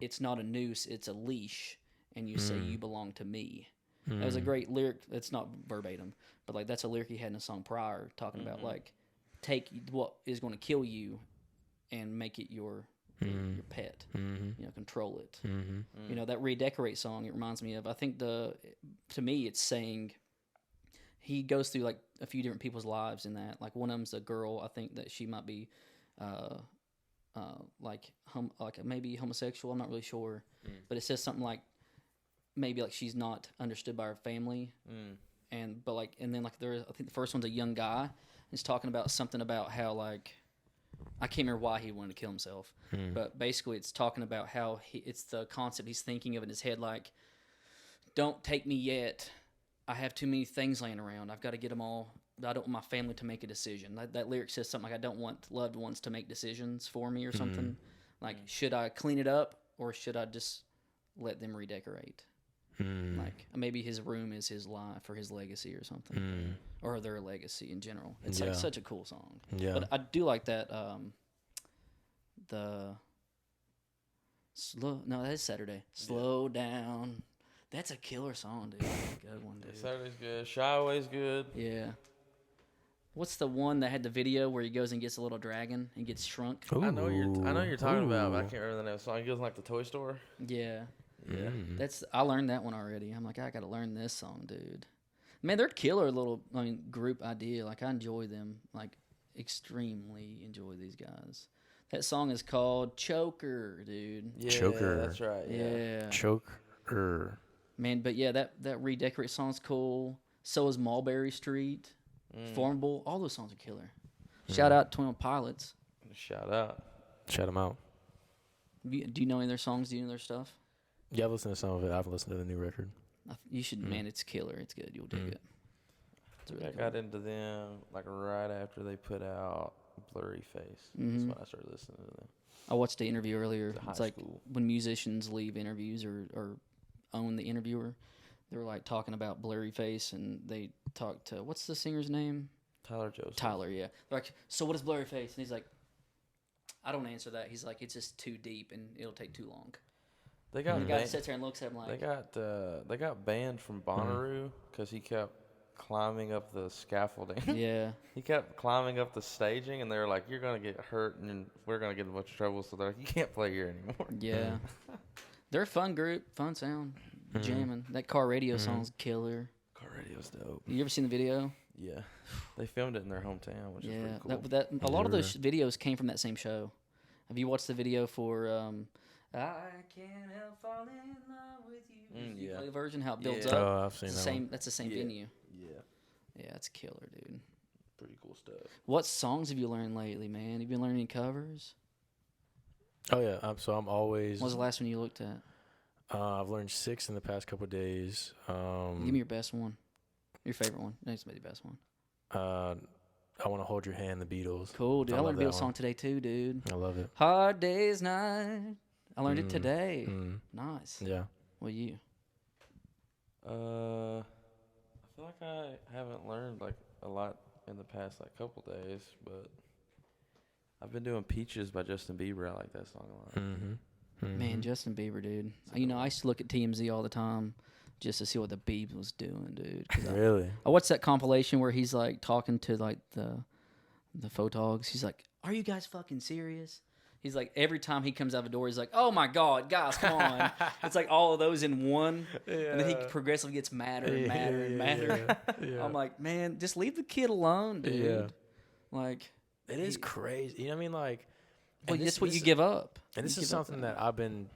it's not a noose, it's a leash, and you say you belong to me. That was a great lyric. It's not verbatim, but like that's a lyric he had in a song prior talking about like take what is going to kill you and make it your pet. You know, control it. You know, that Redecorate song, it reminds me of, I think to me it's saying he goes through like a few different people's lives in that. Like one of them's a girl, I think that she might be like maybe homosexual, I'm not really sure. But it says something like maybe like she's not understood by her family. and then there, I think the first one's a young guy. He's talking about something about how like I can't remember why he wanted to kill himself, but basically it's talking about how it's the concept he's thinking of in his head, like, don't take me yet. I have too many things laying around. I've got to get them all. I don't want my family to make a decision. That lyric says something like, I don't want loved ones to make decisions for me or something. Like, should I clean it up or should I just let them redecorate? Like, maybe his room is his life or his legacy or something, or their legacy in general. It's like such a cool song. Yeah. But I do like that. That is Saturday. Slow down. That's a killer song, dude. Good one, dude. Saturday's good. Shy Away's good. Yeah. What's the one that had the video where he goes and gets a little dragon and gets shrunk? Ooh. I know you're talking about, but I can't remember the name of the song. He goes in, like, the toy store. Yeah. Yeah. I learned that one already. I'm like, I got to learn this song, dude. Man, they're killer little group idea. Like, I enjoy them. Like, extremely enjoy these guys. That song is called Choker, dude. Yeah, Choker. That's right. Yeah. Choker. Man, but yeah, that Redecorate song's cool. So is Mulberry Street. Formable. All those songs are killer. Shout out 21 Pilots. Shout out. Shout them out. Do you know any of their songs? Do you know their stuff? Yeah, I've listened to some of it. I've listened to the new record. You should, man. It's killer. It's good. You'll dig it. Really got into them like right after they put out Blurry Face. That's when I started listening to them. I watched the interview earlier. It's like school. when musicians leave interviews or own the interviewer, they were like talking about Blurry Face, and they talked to, what's the singer's name? Tyler Joseph. Tyler, yeah. They're like, so what is Blurry Face? And he's like, I don't answer that. He's like, it's just too deep and it'll take too long. They got the guy sits there and looks at him like, they got banned from Bonnaroo because he kept climbing up the scaffolding. Yeah. He kept climbing up the staging, and they were like, you're going to get hurt, and we're going to get in a bunch of trouble. So they're like, you can't play here anymore. Yeah. They're a fun group, fun sound, jamming. That Car Radio song's killer. Car Radio's dope. You ever seen the video? Yeah. They filmed it in their hometown, which is pretty cool. A lot of those videos came from that same show. Have you watched the video for I Can't Help Falling in Love with You? Yeah. The version, how it builds Yeah. up. Oh, I've seen that one. That's the same venue. Yeah. Yeah, it's killer, dude. Pretty cool stuff. What songs have you learned lately, man? Have you been learning any covers? Oh, yeah. So I'm always... What was the last one you looked at? I've learned 6 in the past couple of days. Give me your best one. Your favorite one. Next to be the best one. I Want to Hold Your Hand, the Beatles. Cool, dude. I learned a Beatles one. song today, too, dude. I love it. Hard Day's Night. I learned it today. Nice. Yeah. What you? I feel like I haven't learned like a lot in the past like couple days, but I've been doing Peaches by Justin Bieber. I like that song a lot. Man, Justin Bieber, dude. You know, I used to look at TMZ all the time just to see what the Biebs was doing, dude. Really? I watched that compilation where he's like talking to like the photogs. He's like, "Are you guys fucking serious?" He's like, every time he comes out the door, he's like, "Oh my God, guys, come on!" It's like all of those in one, and then he progressively gets madder and madder and madder. Yeah. I'm like, man, just leave the kid alone, dude. Yeah. Like, it is crazy. You know what I mean? Like, well, that's what you give up. And this is something that I've been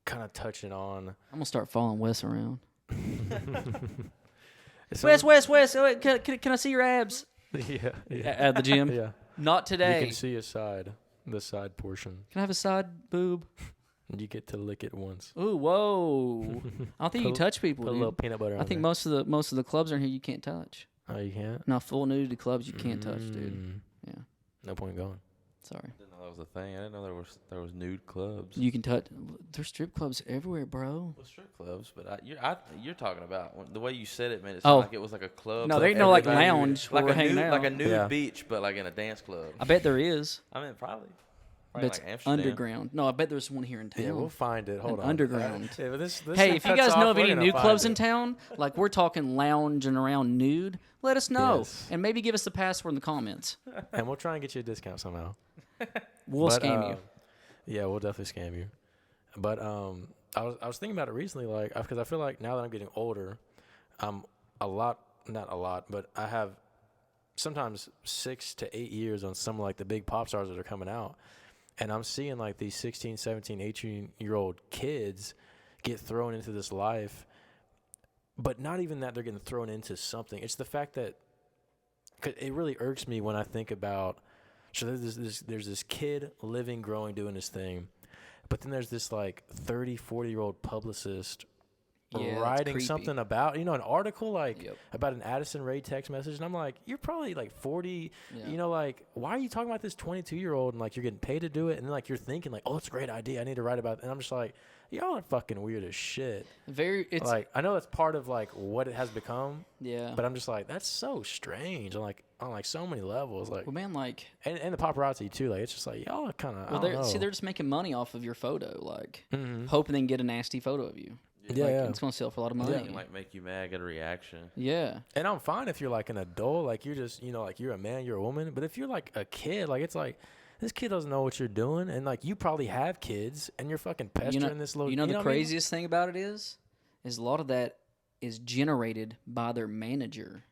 kind of touching on. I'm gonna start following Wes around. Wes, oh, can I see your abs? Yeah. At the gym. Yeah. Not today. You can see the side portion. Can I have a side boob? You get to lick it once. Ooh, whoa! I don't think you can touch people. Put a little peanut butter on I think there. most of the clubs are in here you can't touch. Oh, you can't? No, full nudity clubs you can't touch, dude. Yeah. No point going. Sorry. I didn't know that was a thing. I didn't know there was nude clubs. You can touch. There's strip clubs everywhere, bro. Well, strip clubs, but you're talking about the way you said it, man. It sounded like it was like a club. No, there ain't no like lounge where we're hanging out. Like a nude beach, but like in a dance club. I bet there is. I mean, probably But it's like Amsterdam. underground. No, I bet there's one here in town. Yeah, we'll find it. Hold on. Underground. Yeah, but this hey, if you guys know of any nude clubs in town, town, like we're talking lounging around nude, let us know. And maybe give us the password in the comments. and we'll try and get you a discount somehow. We'll scam you. Yeah, we'll definitely scam you. But I was thinking about it recently, like, because I feel like now that I'm getting older, I'm not a lot, but I have sometimes 6 to 8 years on some like the big pop stars that are coming out. And I'm seeing like these 16, 17, 18-year-old kids get thrown into this life but not even that they're getting thrown into something. It's the fact that 'cause it really irks me when I think about. So there's this kid living, growing, doing his thing, but then there's this like 30, 40-year-old publicist writing something about, an article like about an Addison Rae text message. And I'm like, you're probably like 40, like, why are you talking about this 22-year-old and like you're getting paid to do it? And then like you're thinking like, oh, it's a great idea. I need to write about it. And I'm just like, y'all are fucking weird as shit. It's like, I know that's part of like what it has become. Yeah. But I'm just like, that's so strange. On like so many levels. Like, well, man, like, and the paparazzi too. Like, it's just like, y'all are kind of, well, they're just making money off of your photo, like, Mm-hmm. hoping they can get a nasty photo of you. Yeah, like, it's gonna sell for a lot of money. It can, like, make you mad, get a reaction. Yeah. And I'm fine if you're like an adult, like you're just, like you're a man, you're a woman. But if you're like a kid, like it's like this kid doesn't know what you're doing, and like you probably have kids, and you're fucking pestering this little. The craziest thing about it is a lot of that is generated by their manager.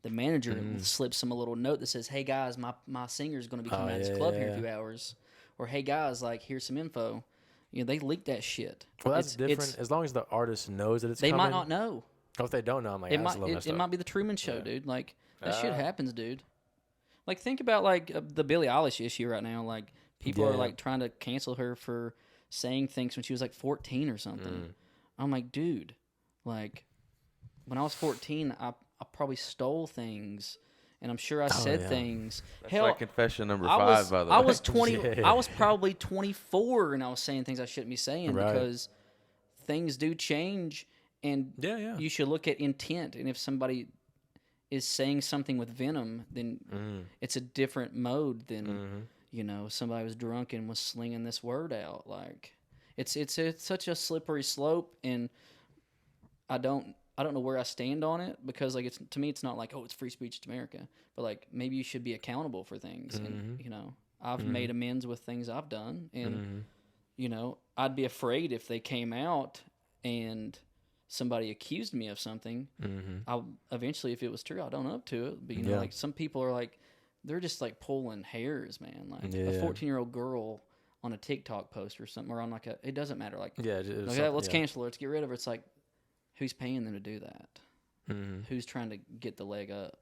The manager slips them a little note that says, "Hey guys, my singer's going to be coming out of this club here in a few hours," or "Hey guys, like here's some info." They leak that shit. Well, that's different. As long as the artist knows that it's they coming. might not know. Oh, if they don't know, I'm like, it might be the Truman Show, dude. Like that shit happens, dude. Like think about like the Billie Eilish issue right now. Like people are like trying to cancel her for saying things when she was like 14 or something. I'm like, dude, like when I was 14, I probably stole things. And I'm sure I said things. That's Hell, like confession number 5, by the way. I was 20. I was probably 24, and I was saying things I shouldn't be saying because things do change, and you should look at intent. And if somebody is saying something with venom, then it's a different mode than somebody was drunk and was slinging this word out. Like it's such a slippery slope, and I don't know where I stand on it because like to me it's not like, oh, it's free speech, it's America, but like maybe you should be accountable for things. And I've made amends with things I've done, and I'd be afraid if they came out and somebody accused me of something. I'll eventually, if it was true, I'd own up to it. But like some people are like, they're just like pulling hairs, man. Like a 14-year-old girl on a TikTok post or something, or on like it doesn't matter. Like let's cancel her, let's get rid of her. It's like, who's paying them to do that? Who's trying to get the leg up?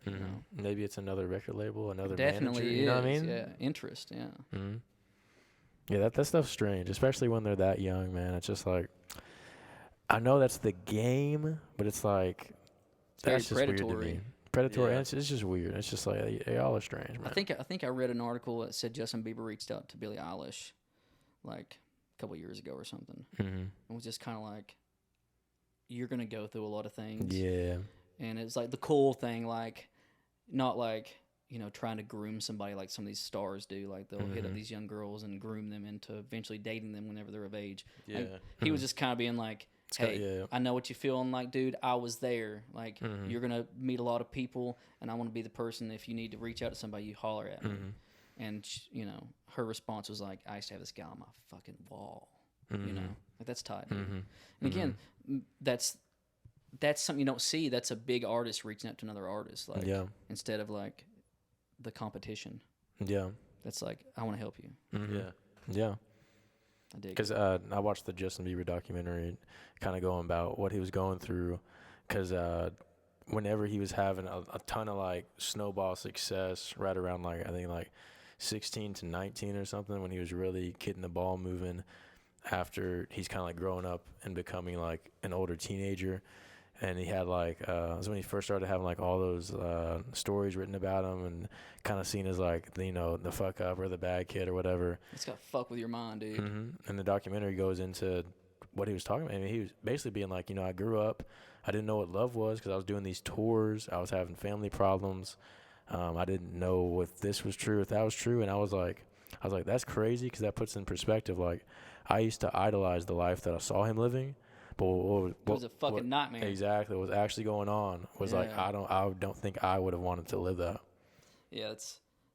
Maybe it's another record label, another definitely manager. Is, you know what I mean? Yeah, interest. Yeah. Yeah, that stuff's strange, especially when they're that young, man. It's just like, I know that's the game, but it's like that's just weird to me. Predatory, and it's just weird. It's just like y'all are strange, man. I think I read an article that said Justin Bieber reached out to Billie Eilish, like a couple years ago or something. It was just kind of like, you're gonna go through a lot of things. Yeah. And it's like the cool thing, like not like, trying to groom somebody like some of these stars do. Like they'll hit up these young girls and groom them into eventually dating them whenever they're of age. Yeah. Like, he was just kind of being like, hey, I know what you're feeling like, dude. I was there. Like you're gonna meet a lot of people, and I want to be the person. If you need to reach out to somebody, you holler at me. And her response was like, I used to have this guy on my fucking wall. Like that's tight. And again, that's something you don't see. That's a big artist reaching out to another artist, like instead of like the competition. Yeah, that's like, I want to help you. Yeah. I dig. Because I watched the Justin Bieber documentary, kind of going about what he was going through. Because whenever he was having a ton of like snowball success, right around like I think like 16 to 19 or something, when he was really getting the ball moving. After he's kind of like growing up and becoming like an older teenager, and he had like it was when he first started having like all those stories written about him and kind of seen as like the fuck up or the bad kid or whatever. It's got to fuck with your mind, dude. And the documentary goes into what he was talking about. I mean, he was basically being like, I grew up, I didn't know what love was because I was doing these tours, I was having family problems, I didn't know if this was true, if that was true, and I was like, that's crazy because that puts in perspective like, I used to idolize the life that I saw him living, but it was a fucking nightmare. Exactly, what was actually going on was like I don't think I would have wanted to live that. Yeah,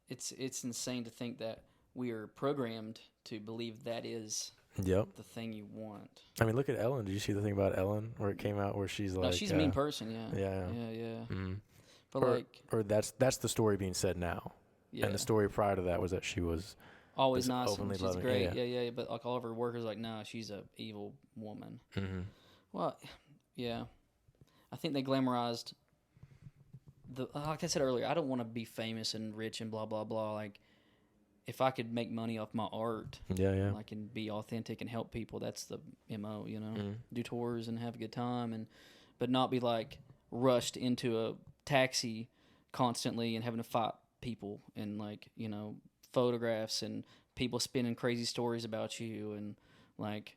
it's insane to think that we are programmed to believe that is the thing you want. I mean, look at Ellen. Did you see the thing about Ellen where it came out where she's like, no, she's a mean person. Yeah. But or that's the story being said now, and the story prior to that was that she was. Always nice and she's loving. Great. Yeah. But like all of her workers, like, nah, she's a evil woman. Well, yeah. I think they glamorized like I said earlier, I don't want to be famous and rich and blah blah blah. Like, if I could make money off my art, like, and be authentic and help people, that's the MO. You know, do tours and have a good time, but not be like rushed into a taxi constantly and having to fight people and, like, you know, photographs and people spinning crazy stories about you and, like,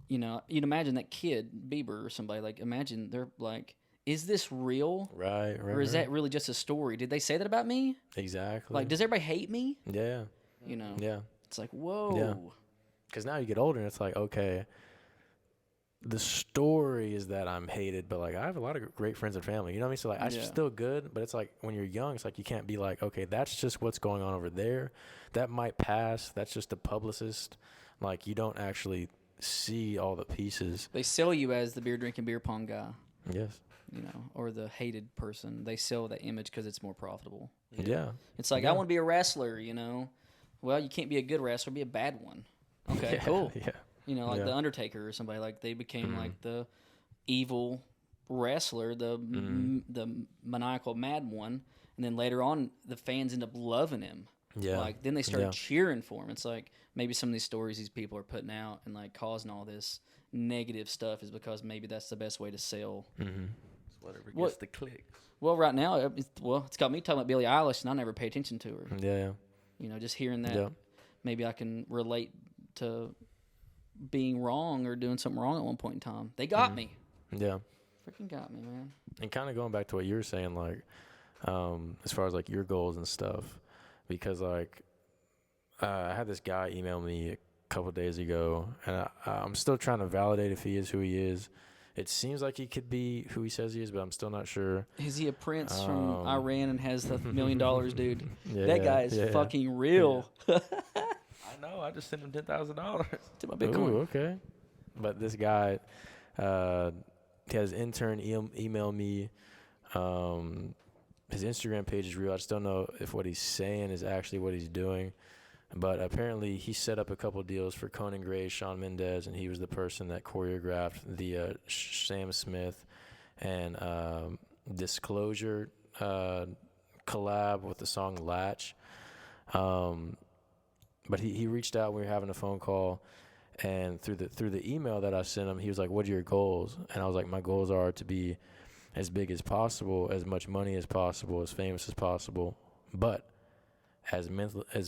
you know, you'd imagine that kid Bieber or somebody, like, imagine they're like, is this real? Right. Or is that really just a story? Did they say that about me? Exactly. Like, does everybody hate me? Yeah. You know? Yeah. It's like, whoa. Yeah. Because now you get older and it's like, okay, the story is that I'm hated, but, like, I have a lot of great friends and family. You know what I mean? So, like, I'm still good, but it's like when you're young, it's like you can't be like, okay, that's just what's going on over there. That might pass. That's just a publicist. Like, you don't actually see all the pieces. They sell you as the beer drinking, beer pong guy. Yes. You know, or the hated person. They sell that image because it's more profitable. Yeah. It's like, I want to be a wrestler, you know. Well, you can't be a good wrestler, be a bad one. Okay, cool. Yeah. You know, like The Undertaker or somebody, like, they became like the evil wrestler, the maniacal mad one, and then later on the fans end up loving him. Yeah. Like, then they started cheering for him. It's like, maybe some of these stories these people are putting out and, like, causing all this negative stuff is because maybe that's the best way to sell. Whatever gets the clicks. Well, right now, it's got me talking about Billie Eilish, and I never pay attention to her. Yeah. You know, just hearing that, maybe I can relate to being wrong or doing something wrong at one point in time. They got me. Yeah. Freaking got me, man. And kind of going back to what you were saying, like, as far as, like, your goals and stuff, because, like, I had this guy email me a couple of days ago, and I'm still trying to validate if he is who he is. It seems like he could be who he says he is, but I'm still not sure. Is he a prince from Iran and has the $1 million, dude? Yeah, that guy is fucking real. I know. I just sent him $10,000 to my Bitcoin. Ooh, okay. But this guy, he has an intern email me. His Instagram page is real. I just don't know if what he's saying is actually what he's doing. But apparently he set up a couple deals for Conan Gray, Shawn Mendes, and he was the person that choreographed the Sam Smith and Disclosure collab with the song Latch. But he reached out. We were having a phone call, and through the email that I sent him, he was like, "What are your goals?" And I was like, "My goals are to be as big as possible, as much money as possible, as famous as possible, but as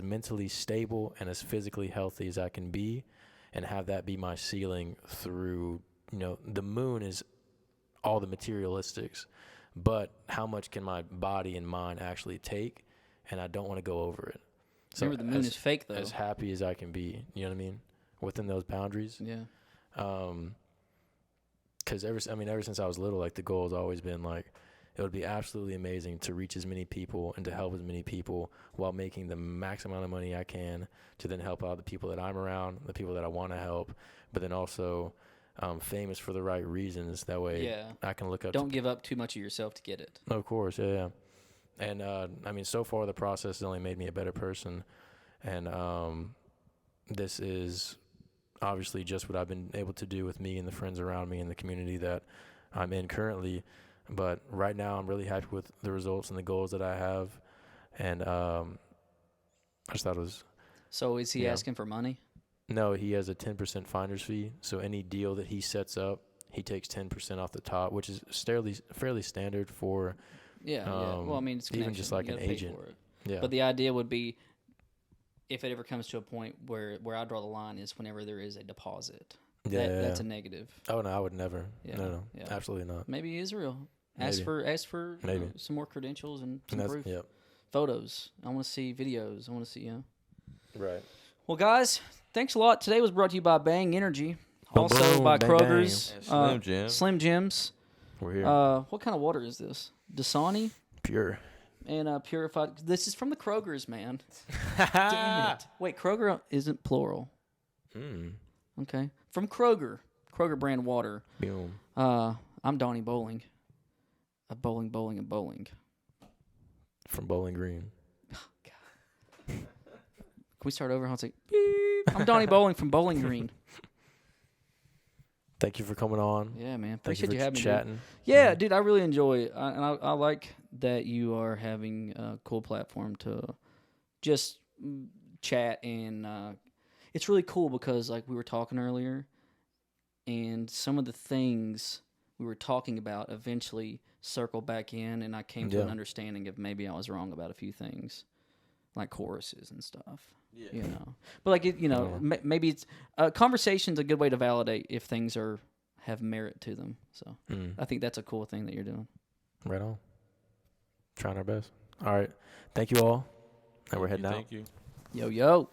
mentally stable and as physically healthy as I can be, and have that be my ceiling through, you know, the moon is all the materialistics, but how much can my body and mind actually take? And I don't want to go over it. So remember, the moon is fake, though. As happy as I can be, you know what I mean? Within those boundaries. Yeah. Because ever since I was little, like, the goal has always been, like, it would be absolutely amazing to reach as many people and to help as many people while making the max amount of money I can to then help out the people that I'm around, the people that I want to help, but then also famous for the right reasons. That way I can look up. Don't give up too much of yourself to get it. Of course, yeah. And, I mean, so far the process has only made me a better person. And this is obviously just what I've been able to do with me and the friends around me and the community that I'm in currently. But right now, I'm really happy with the results and the goals that I have, and I just thought it was. So is he asking for money? No, he has a 10% finder's fee. So any deal that he sets up, he takes 10% off the top, which is fairly standard for. Yeah. Well, I mean, it's even just like an agent. Yeah. But the idea would be, if it ever comes to a point where I draw the line is whenever there is a deposit. That's a negative. Oh no, I would never. Yeah. No, absolutely not. Maybe he is real. Ask for maybe some more credentials and some proof. Yep. Photos. I want to see videos. I want to see. Right. Well, guys, thanks a lot. Today was brought to you by Bang Energy, also boom, by bang, Kroger's, bang. Slim Jims. We're here. What kind of water is this? Dasani Pure. and purified. This is from the Kroger's, man. Damn it! Wait, Kroger isn't plural. Okay, from Kroger brand water. Boom. I'm Donnie Bowling. Bowling. From Bowling Green. Oh, God. Can we start over? I'll say, beep. I'm Donnie Bowling from Bowling Green. thank you for coming on. Yeah, man. Thank you Appreciate for you having me. chatting. Yeah, dude, I really enjoy it. I like that you are having a cool platform to just chat. And it's really cool because, like we were talking earlier, and some of the things we were talking about eventually circle back in, and I came to an understanding of maybe I was wrong about a few things, like choruses and stuff. Yeah. You know, but like maybe it's conversation's a good way to validate if things have merit to them. So I think that's a cool thing that you're doing. Right on. Trying our best. All right. Thank you all. And we're heading out. Thank you. Yo.